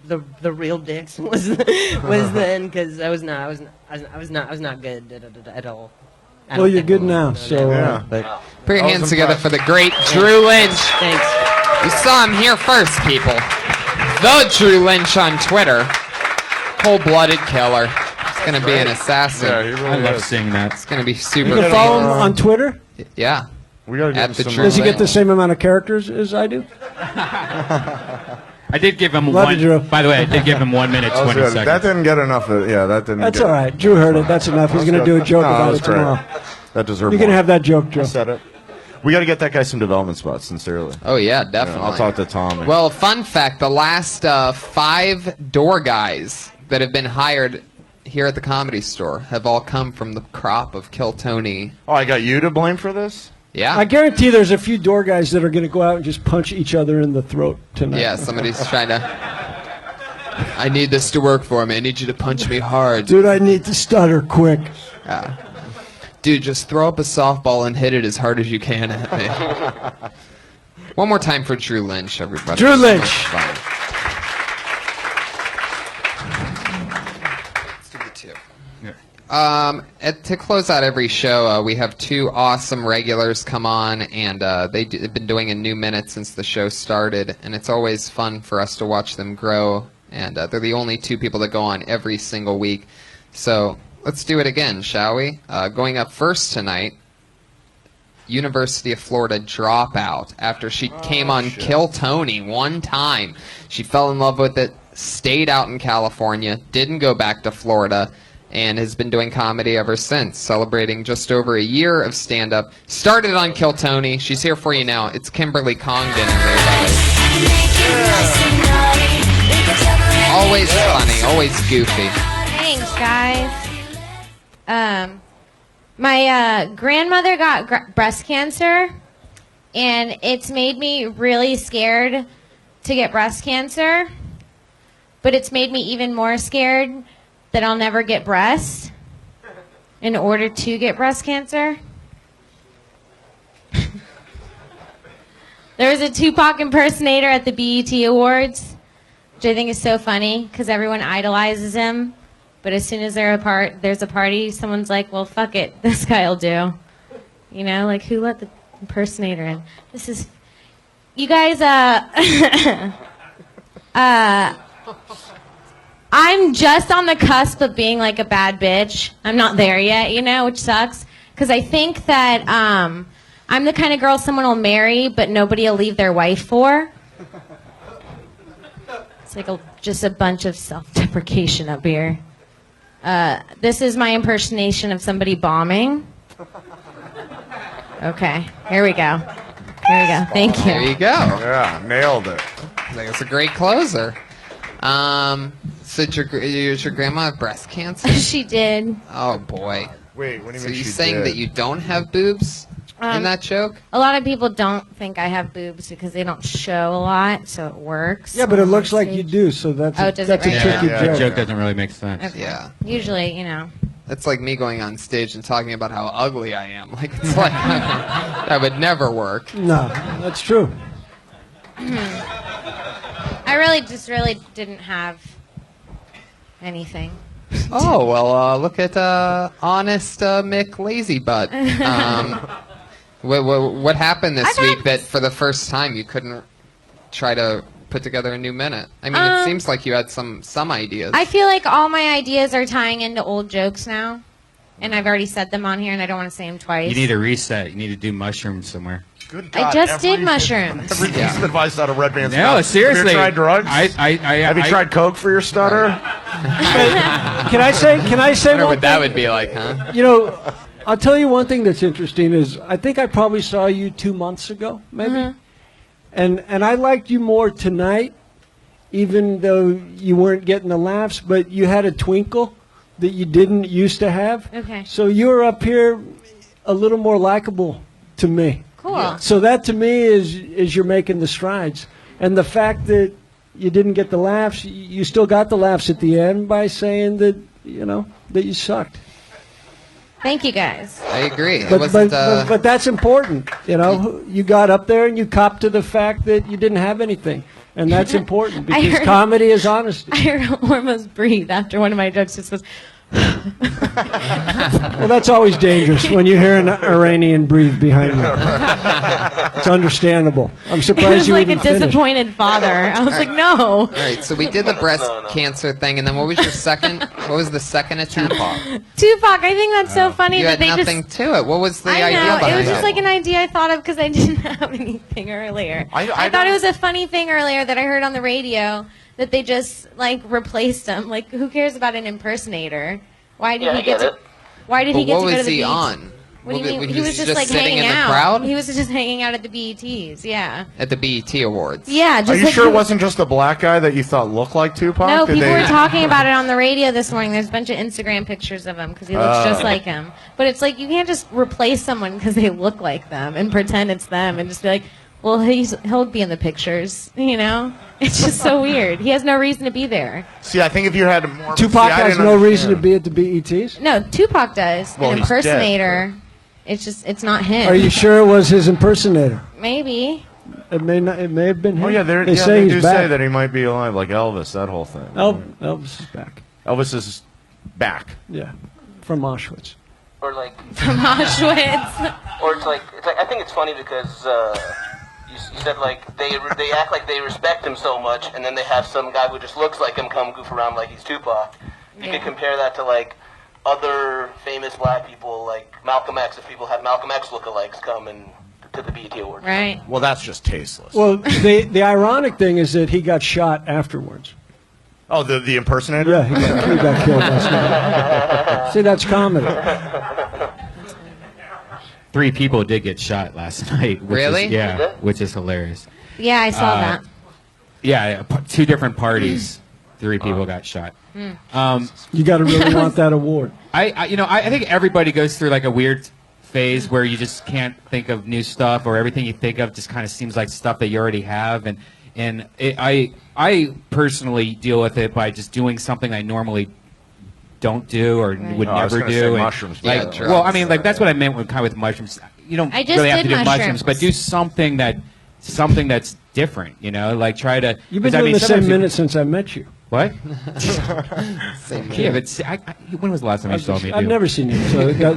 real dicks. Was then because I was not good at all. Well, you're good now, so. Yeah. Put your I was hands together impressed. for the great Drew Lynch. Thanks. You saw him here first, people. The Drew Lynch on Twitter. Cold-blooded killer. He's going to be an assassin. Yeah, he I really love is. seeing that. It's going to be super You can follow him famous. on Twitter. Yeah. We gotta At give the him some. Drew Does he get the Lynch. same amount of characters as I do? I did give him Love you, Drew. By the way, I did give him 1 minute, That was 20 good. seconds. That didn't get enough. Yeah, that didn't. That's get, all right. Drew heard it. That's enough. He's going to do a joke No, that about was it great. tomorrow. That deserved You're more. going to have that joke, Joe. I said it. We got to get that guy some development spots. Sincerely. Oh, yeah, Yeah, definitely. I'll talk to Tom. Well, fun fact, the last 5 door guys that have been hired here at the Comedy Store have all come from the crop of Kill Tony. Oh, I got you to blame for this? Yeah? I guarantee there's a few door guys that are going to go out and just punch each other in the throat tonight. Yeah, somebody's trying to... I need this to work for me. I need you to punch me hard. Dude, I need to stutter quick. Dude, just throw up a softball and hit it as hard as you can at me. One more time for Drew Lynch, everybody. Drew Lynch. Fine. Let's do the 2. To close out every show, we have 2 awesome regulars come on, and they've been doing a new minute since the show started, and it's always fun for us to watch them grow, and they're the only 2 people that go on every single week. So let's do it again, shall we? Going up first tonight, University of Florida dropout. After she came on Kill Tony one time, she fell in love with it, stayed out in California, didn't go back to Florida, and has been doing comedy ever since, celebrating just over a year of stand-up. Started on Kill Tony. She's here for you now. It's Kimberly Congdon, everybody. Always funny, always goofy. Thanks, guys. My grandmother got breast cancer, and it's made me really scared to get breast cancer, but it's made me even more scared that I'll never get breasts in order to get breast cancer. There was a Tupac impersonator at the BET Awards, which I think is so funny because everyone idolizes him. But as soon as there's a party, someone's like, well, fuck it, this guy'll do. You know, like, who let the impersonator in? This is... You guys, I'm just on the cusp of being, like, a bad bitch. I'm not there yet, you know, which sucks. Because I think that I'm the kind of girl someone will marry, but nobody will leave their wife for. It's like just a bunch of self-deprecation up here. This is my impersonation of somebody bombing. Okay, here we go. Here we go. Thank you. There you go. Yeah, nailed it. I think it's a great closer. So did your grandma have breast cancer? She did. Oh, boy. Wait, what do you So mean you she saying did? that you don't have boobs in that joke? A lot of people don't think I have boobs because they don't show a lot, so it works. Yeah, but it on looks like stage. you do, so that's Oh, a, does that's it a really? tricky Yeah, The joke. joke doesn't really make sense. Okay. Yeah. Usually, you know. It's like me going on stage and talking about how ugly I am. Like, it's like, that would never work. No, that's true. I really didn't have anything. Oh, well, look at honest Mick Lazybutt. What happened this I've week had- that for the first time you couldn't try to put together a new minute? I mean, it seems like you had some ideas. I feel like all my ideas are tying into old jokes now, and I've already said them on here, and I don't want to say them twice. You need a reset. You need to do mushrooms somewhere. Good I God, just did every- mushrooms. Every piece of advice out of Red Band's No, mouth. seriously. Have you tried drugs? Have you tried coke for your stutter? Can I say I wonder one what that thing? would be like, huh? You know, I'll tell you one thing that's interesting is I think I probably saw you 2 months ago, maybe. Mm-hmm. And I liked you more tonight, even though you weren't getting the laughs, but you had a twinkle that you didn't used to have. Okay. So you're up here a little more likable to me. Cool. So that to me is you're making the strides. And the fact that you didn't get the laughs, you still got the laughs at the end by saying that, you know, that you sucked. Thank you guys. I agree. It But, wasn't, but that's important. You know, you got up there and you copped to the fact that you didn't have anything. And that's important I because heard- comedy is honesty. I heard almost breathe after one of my jokes. Just was. Well, that's always dangerous when you hear an Iranian breathe behind you. It's understandable. I'm It surprised was you like a even finished. disappointed father. I was like, no. all right, so we did the breast cancer thing, and then what was your second? What was the second attempt? Tupac, I think that's so funny You that had they nothing just. to it. What was the I idea know. behind It was just it? like an idea I thought of because I didn't have anything earlier. I thought it was a funny thing earlier that I heard on the radio that they just like replaced him. Like, who cares about an impersonator? Why did Yeah, he I get get to? it. Why did But he get what to go to was the he beach? on? What do you mean? He was just like sitting hanging in the out. crowd He was just hanging out at the BETs. Yeah. at the BET Awards. Yeah. Just Are you like sure he- it wasn't just a black guy that you thought looked like Tupac? No, Did people they- were talking about it on the radio this morning. There's a bunch of Instagram pictures of him because he looks just like him. But it's like you can't just replace someone because they look like them and pretend it's them and just be like, well, he'll be in the pictures, you know? It's just so weird. He has no reason to be there. See, I think if you had more... Tupac see, I has didn't no reason to understand. be at the BETs? No, Tupac does. Well, An he's dead, impersonator. It's not him. Are you sure it was his impersonator? Maybe. It may not. It may have been him. Oh, yeah, they say they he's do back. say that he might be alive, like Elvis, that whole thing. Elvis is back. Elvis is back. Yeah, from Auschwitz. Or like, From Auschwitz. or it's like I think it's funny because you said like they act like they respect him so much, and then they have some guy who just looks like him come goof around like he's Tupac. You Yeah. could compare that to like other famous black people like Malcolm X. If people had Malcolm X lookalikes come and to the BET Awards. Right. Well, that's just tasteless. Well, the ironic thing is that he got shot afterwards. Oh, the impersonator? Yeah, he got killed last night. See, that's comedy. 3 people did get shot last night. Which Really? Is, yeah, which is hilarious. Yeah, I saw that. Yeah, 2 different parties. 3 people got shot. You got to really want that award. I think everybody goes through like a weird phase where you just can't think of new stuff, or everything you think of just kind of seems like stuff that you already have. I personally deal with it by just doing something I normally don't do or would Oh, I was never gonna say do. mushrooms, Like, yeah, well, I mean, like that's what I meant with mushrooms. You don't I just really have to did do mushrooms, mushrooms. but do something that's different. You know, like try to. You've been 'cause I doing mean, the same sometimes you- minute since I met you. What? Same Yeah, but when was the last time you saw me? I've do? never seen you,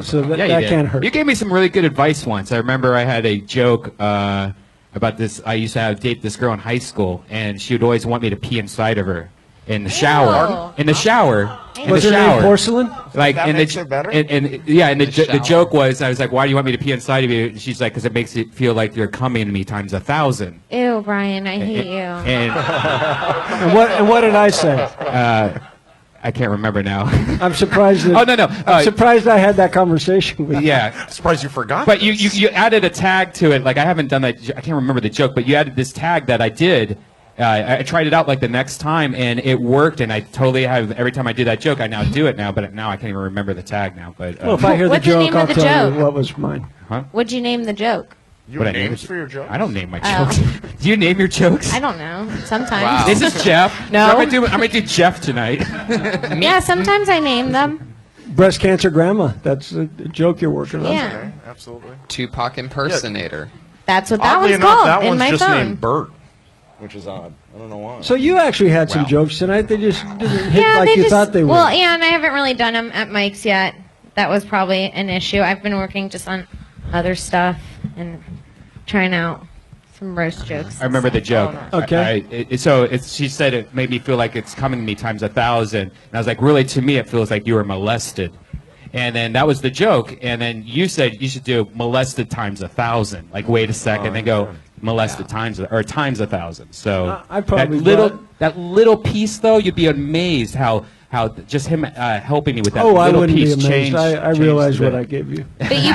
so that Yeah, you did. can't hurt. You gave me some really good advice once. I remember I had a joke about this. I used to date this girl in high school, and she would always want me to pee inside of her in the shower. Ew. In the shower. In Was the her shower. name Porcelain? Like, That and makes the, it better? And yeah, and the joke was, I was like, "Why do you want me to pee inside of you?" And she's like, "Because it makes it feel like you're coming to me times 1,000." Ew, Brian, I hate you. And And what did I say? I can't remember now. I'm surprised. That, Oh, no. I'm surprised I had that conversation with you. Yeah. Surprised you forgot. But you added a tag to it. Like, I haven't done that. I can't remember the joke, but you added this tag that I did. I tried it out like the next time, and it worked. And I totally have, every time I do that joke, I now do it now. But now I can't even remember the tag now. But Well, if I hear the What's the joke, name I'll of the tell joke? you what was mine. What'd you name the joke? you what have I name names it? for your jokes? I don't name my Oh. jokes. Do you name your jokes? I don't know. Sometimes. Wow. This is Jeff. No. So I'm gonna do Jeff tonight. Yeah, sometimes I name them. Breast cancer grandma. That's the joke you're working on. Yeah. Okay, absolutely. Tupac Impersonator. That's what that Oddly one's enough, called that in one's my just phone. named Bert, which is odd. I don't know why. So you actually had some Wow. jokes tonight. They just didn't hit Yeah, like they you just, thought they would. Well, yeah, and I haven't really done them at Mike's yet. That was probably an issue. I've been working just on other stuff and trying out some roast jokes. I remember the joke. Okay. She said it made me feel like it's coming to me times 1,000. And I was like, really, to me, it feels like you were molested. And then that was the joke. And then you said you should do molested times 1,000. Like, wait a second, then go molested times 1,000. So I probably that little piece, though, you'd be amazed how just him helping me with that oh, I little wouldn't be piece amazed. changed. I changed realized the what bit. I gave you. But you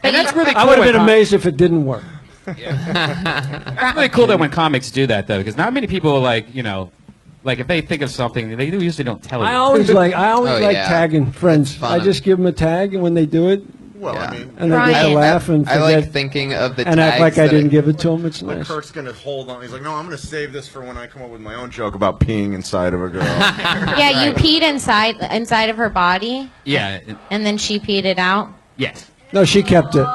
And that's really cool. I would have when been amazed if it didn't work. It's really cool that when comics do that, though, because not many people like if they think of something, they usually don't tell you. I always like Oh, yeah. tagging friends. It's fun. I just give them a tag, and when they do it, Well, Yeah. I mean, And they get to Brian. laugh and I like forget thinking of the and act tags like I that didn't give it to him. It's like nice. Kurt's gonna hold on. He's like, no, I'm gonna save this for when I come up with my own joke about peeing inside of a girl. Yeah, you peed inside of her body, Yeah. and then she peed it out. Yes. No, she kept it.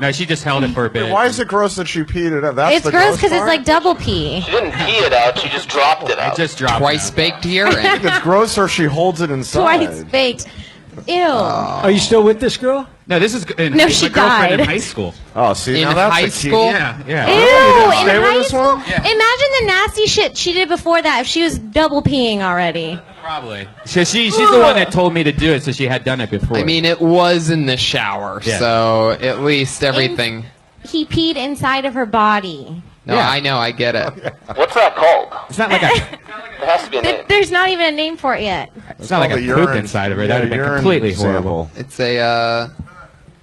No, she just held it for a bit. Why is it gross that she peed it out? That's It's the gross because it's part? like double pee. She didn't pee it out. She just dropped it I out. just dropped twice it. baked urine. It's gross, or she holds it inside. Twice baked. Ew. Are you still with this girl? No, this is in No, she my girlfriend in died. high school. Oh, see, In now that's high the key. school? Yeah, yeah. Ew, in stay with high this school. one? Yeah. Imagine the nasty shit she did before that if she was double peeing already. Probably. So she's the one that told me to do it, so she had done it before. I mean, it was in the shower, Yeah. so at least everything. He peed inside of her body. No, Yeah. I know, I get it. What's that called? it's not like a There has to be a name. There's not even a name for it yet. it's not like a called a poop urine- inside of her. yeah, That would have been urine completely sample. horrible.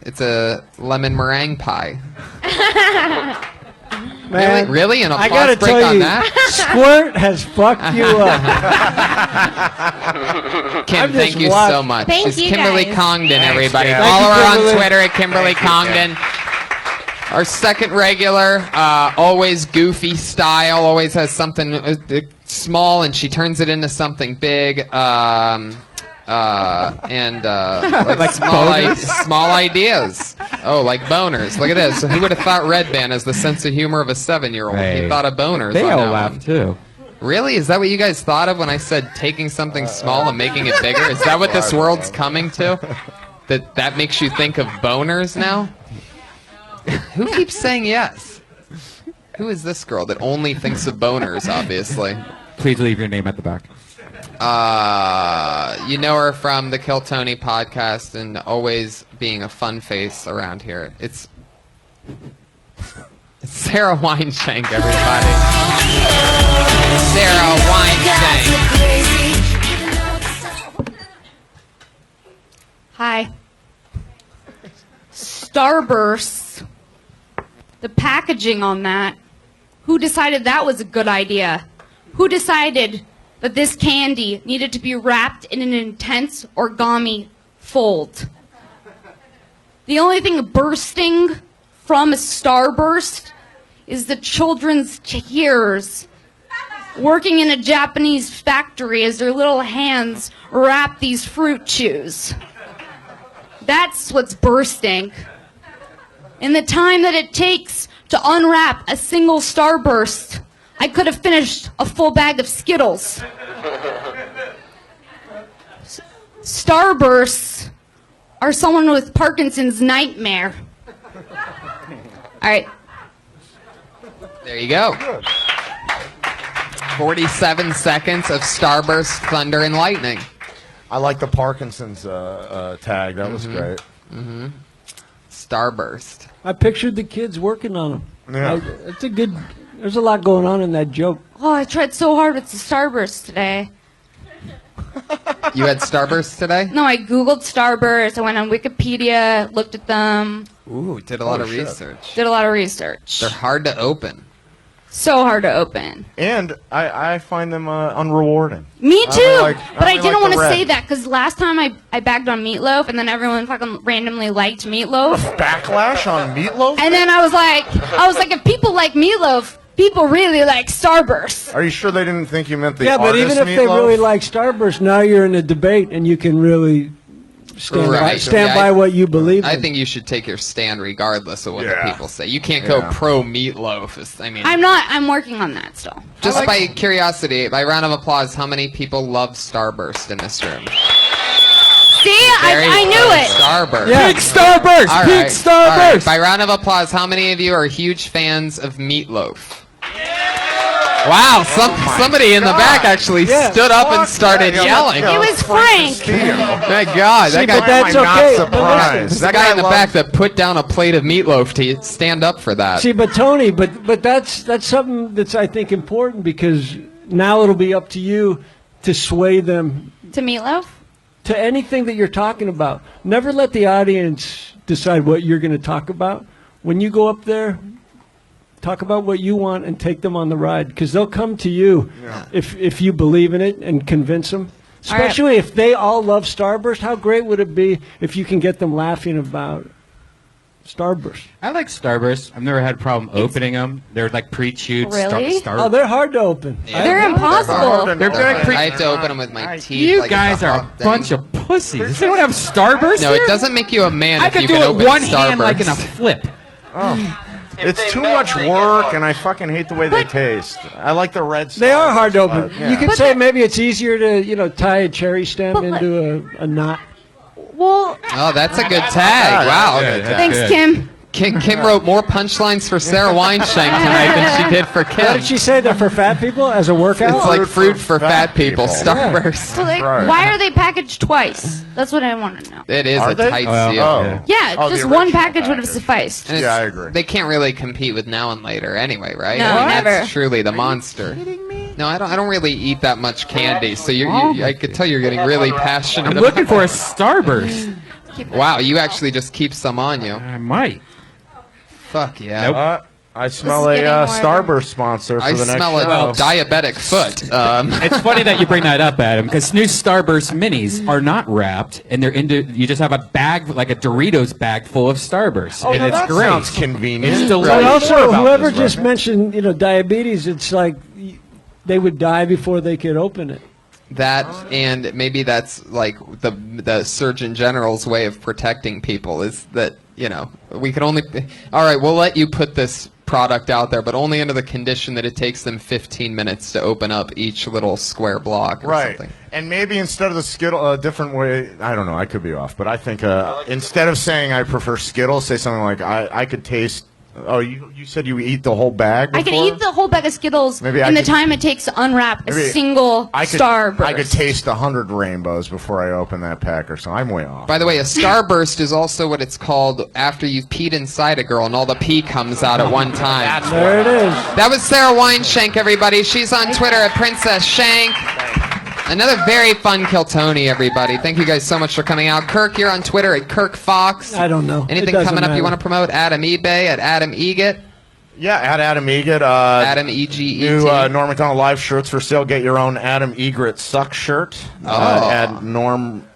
It's a lemon meringue pie. Man, Really? An I applause gotta break tell on you, that? Squirt has fucked you up. Kim, I've thank just you watched- so much. Thank It's you, Kimberly guys. Congdon, everybody. Kim. Follow Thank you, her on Kimberly. Twitter at Kimberly Congdon. Our second regular, always goofy style, always has something small, and she turns it into something big. Like small ideas. Oh, like boners. Look at this. Who would have thought Red Band has the sense of humor of a 7-year-old? He Hey. thought of boners. They on all that laugh one. too. Really? Is that what you guys thought of when I said taking something small and making it bigger? Is that what this world's coming to? That makes you think of boners now? Who keeps saying yes? Who is this girl that only thinks of boners, obviously? Please leave your name at the back. You know her from the Kill Tony podcast and always being a fun face around here. It's Sarah Weinshank, everybody. Sarah Weinshank. Hi. Starburst. The packaging on that. Who decided that was a good idea? Who decided that this candy needed to be wrapped in an intense origami fold? The only thing bursting from a starburst is the children's tears working in a Japanese factory as their little hands wrap these fruit chews. That's what's bursting. In the time that it takes to unwrap a single starburst, I could have finished a full bag of Skittles. Starbursts are someone with Parkinson's nightmare. All right. There you go. 47 seconds of starburst, thunder, and lightning. I like the Parkinson's tag. That was great. Starburst. I pictured the kids working on them. Yeah. It's a good. There's a lot going on in that joke. Oh, I tried so hard with the starburst today. You had starburst today? No, I Googled starburst. I went on Wikipedia, looked at them, Ooh, did a lot of shit. research. did a lot of research. They're hard to open. So hard to open. And I find them unrewarding. Me too. I But I only didn't like want the to red. say that because last time I bagged on meatloaf and then everyone fucking randomly liked meatloaf. Backlash on meatloaf? And then I was like, if people like meatloaf, people really like starburst. Are you sure they didn't think you meant the Yeah, but artist even if they meatloaf? really like Starburst, now you're in a debate and you can really stand Right. stand Yeah, by what you believe. I in. think you should take your stand regardless of what Yeah. the people say. You can't go Yeah. pro meatloaf. I mean, I'm working on that still. just by curiosity, by round of applause, how many people love Starburst in this room? See, Very I knew good. it. Starburst. Yeah. Big Starburst! All Big right. Starburst! All right. By round of applause, how many of you are huge fans of meatloaf? Wow, somebody in the back actually stood up and started yelling. It was Frank. My God, that guy. but that's I'm not okay. surprised. That guy in the back that put down a plate of meatloaf to stand up for that. See, but Tony, but that's something that's I think important because now it'll be up to you to sway them To meatloaf? to anything that you're talking about. Never let the audience decide what you're going to talk about. When you go up there, talk about what you want and take them on the ride because they'll come to you if you believe in it and convince them. Especially if they all love Starburst. How great would it be if you can get them laughing about Starburst. I like Starburst. I've never had a problem opening them. They're like pre-chewed. Really? Oh, they're hard to open. They're impossible. They're like I have to open them with my teeth. You like guys it's a are a hot thing. bunch of pussies. They don't have Starburst. No, here? it doesn't make you a man I if could you do can it open one Starburst. hand like in a flip. It's too much work, and I fucking hate the way they taste. I like the red. They are hard to open. yeah. You could say maybe it's easier to, tie a cherry stem into a knot. Well, Oh, that's a good tag. Wow. good. thanks, good. Kim. Kim wrote more punchlines for Sarah Weinshank tonight than she did for What Kim. did she say? They're for fat people as a workout? It's like fruit for fat people. people. Starburst. So like, Right. why are they packaged twice? That's what I want to know. It is Are a they? tight Well, seal. Oh. Yeah, Oh, the just one original package would have package. sufficed. And Yeah, it's- I agree. They can't really compete with Now and Later anyway, right? No, I mean, never. That's truly the monster. No, I don't really eat that much candy, so I could tell you're getting really passionate. I'm about looking for a Starburst. Wow, you actually just keep some on you. I might. Fuck yeah. Nope. I smell This is a getting more Starburst sponsor for I the next smell a show. diabetic foot. It's funny that you bring that up, Adam, because new Starburst minis are not wrapped, and they're into. You just have a bag, like a Doritos bag, full of Starburst, Oh, and now it's that great. sounds convenient. It's delicious. But More also, about whoever this just record. mentioned, diabetes, it's like they would die before they could open it. That and maybe that's like the Surgeon General's way of protecting people is that we can only. All right, we'll let you put this product out there, but only under the condition that it takes them 15 minutes to open up each little square block or Right. something. And maybe instead of the Skittle, a different way, I don't know, I could be off, but I think instead of saying I prefer Skittles, say something like I could taste. Oh, you said you eat the whole bag I could before? eat the whole bag of Skittles Maybe in I the could- time it takes to unwrap a Maybe single Starburst. I could taste 100 rainbows before I open that pack or something. I'm way off. By the way, a Starburst is also what it's called after you've peed inside a girl and all the pee comes out at one time. There it is. That was Sarah Weinshank, everybody. She's on Twitter at Princess Shank. Another very fun Kill Tony, everybody. Thank you guys so much for coming out. Kirk, you're on Twitter at Kirk Fox. I don't know. Anything It doesn't coming up you matter. want to promote? Adam eBay at Adam Eget. Yeah, at Adam Eget. Adam EGET. New Norm Macdonald Live shirts for sale. Get your own Adam Egret Suck shirt at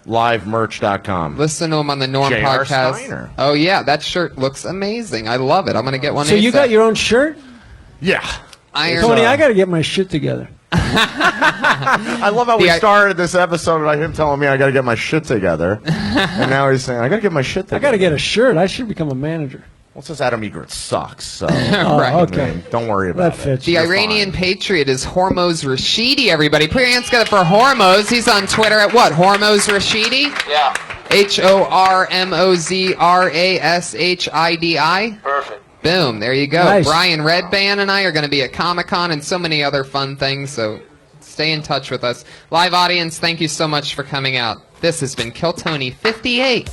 normlivemerch.com. Listen to him on the Norm J.R. podcast. Steiner. Oh, yeah, that shirt looks amazing. I love it. I'm going to get one. So you ASAP. got your own shirt? Yeah. Iron. Tony, I got to get my shit together. I love how we started this episode by him telling me I got to get my shit together. And now he's saying, I got to get my shit together. I got to get a shirt. I should become a manager. Well, it says Adam Egret sucks, so Right. okay. I mean, don't worry about That it. fits. The You're Iranian fine. patriot is Hormoz Rashidi, everybody. Put your hands together for Hormoz. He's on Twitter at what? Hormoz Rashidi? Yeah, HORMOZRASHIDI? perfect. Boom. There you go. Nice. Brian Redband and I are going to be at Comic-Con and so many other fun things, so stay in touch with us. Live audience, thank you so much for coming out. This has been Kill Tony 58.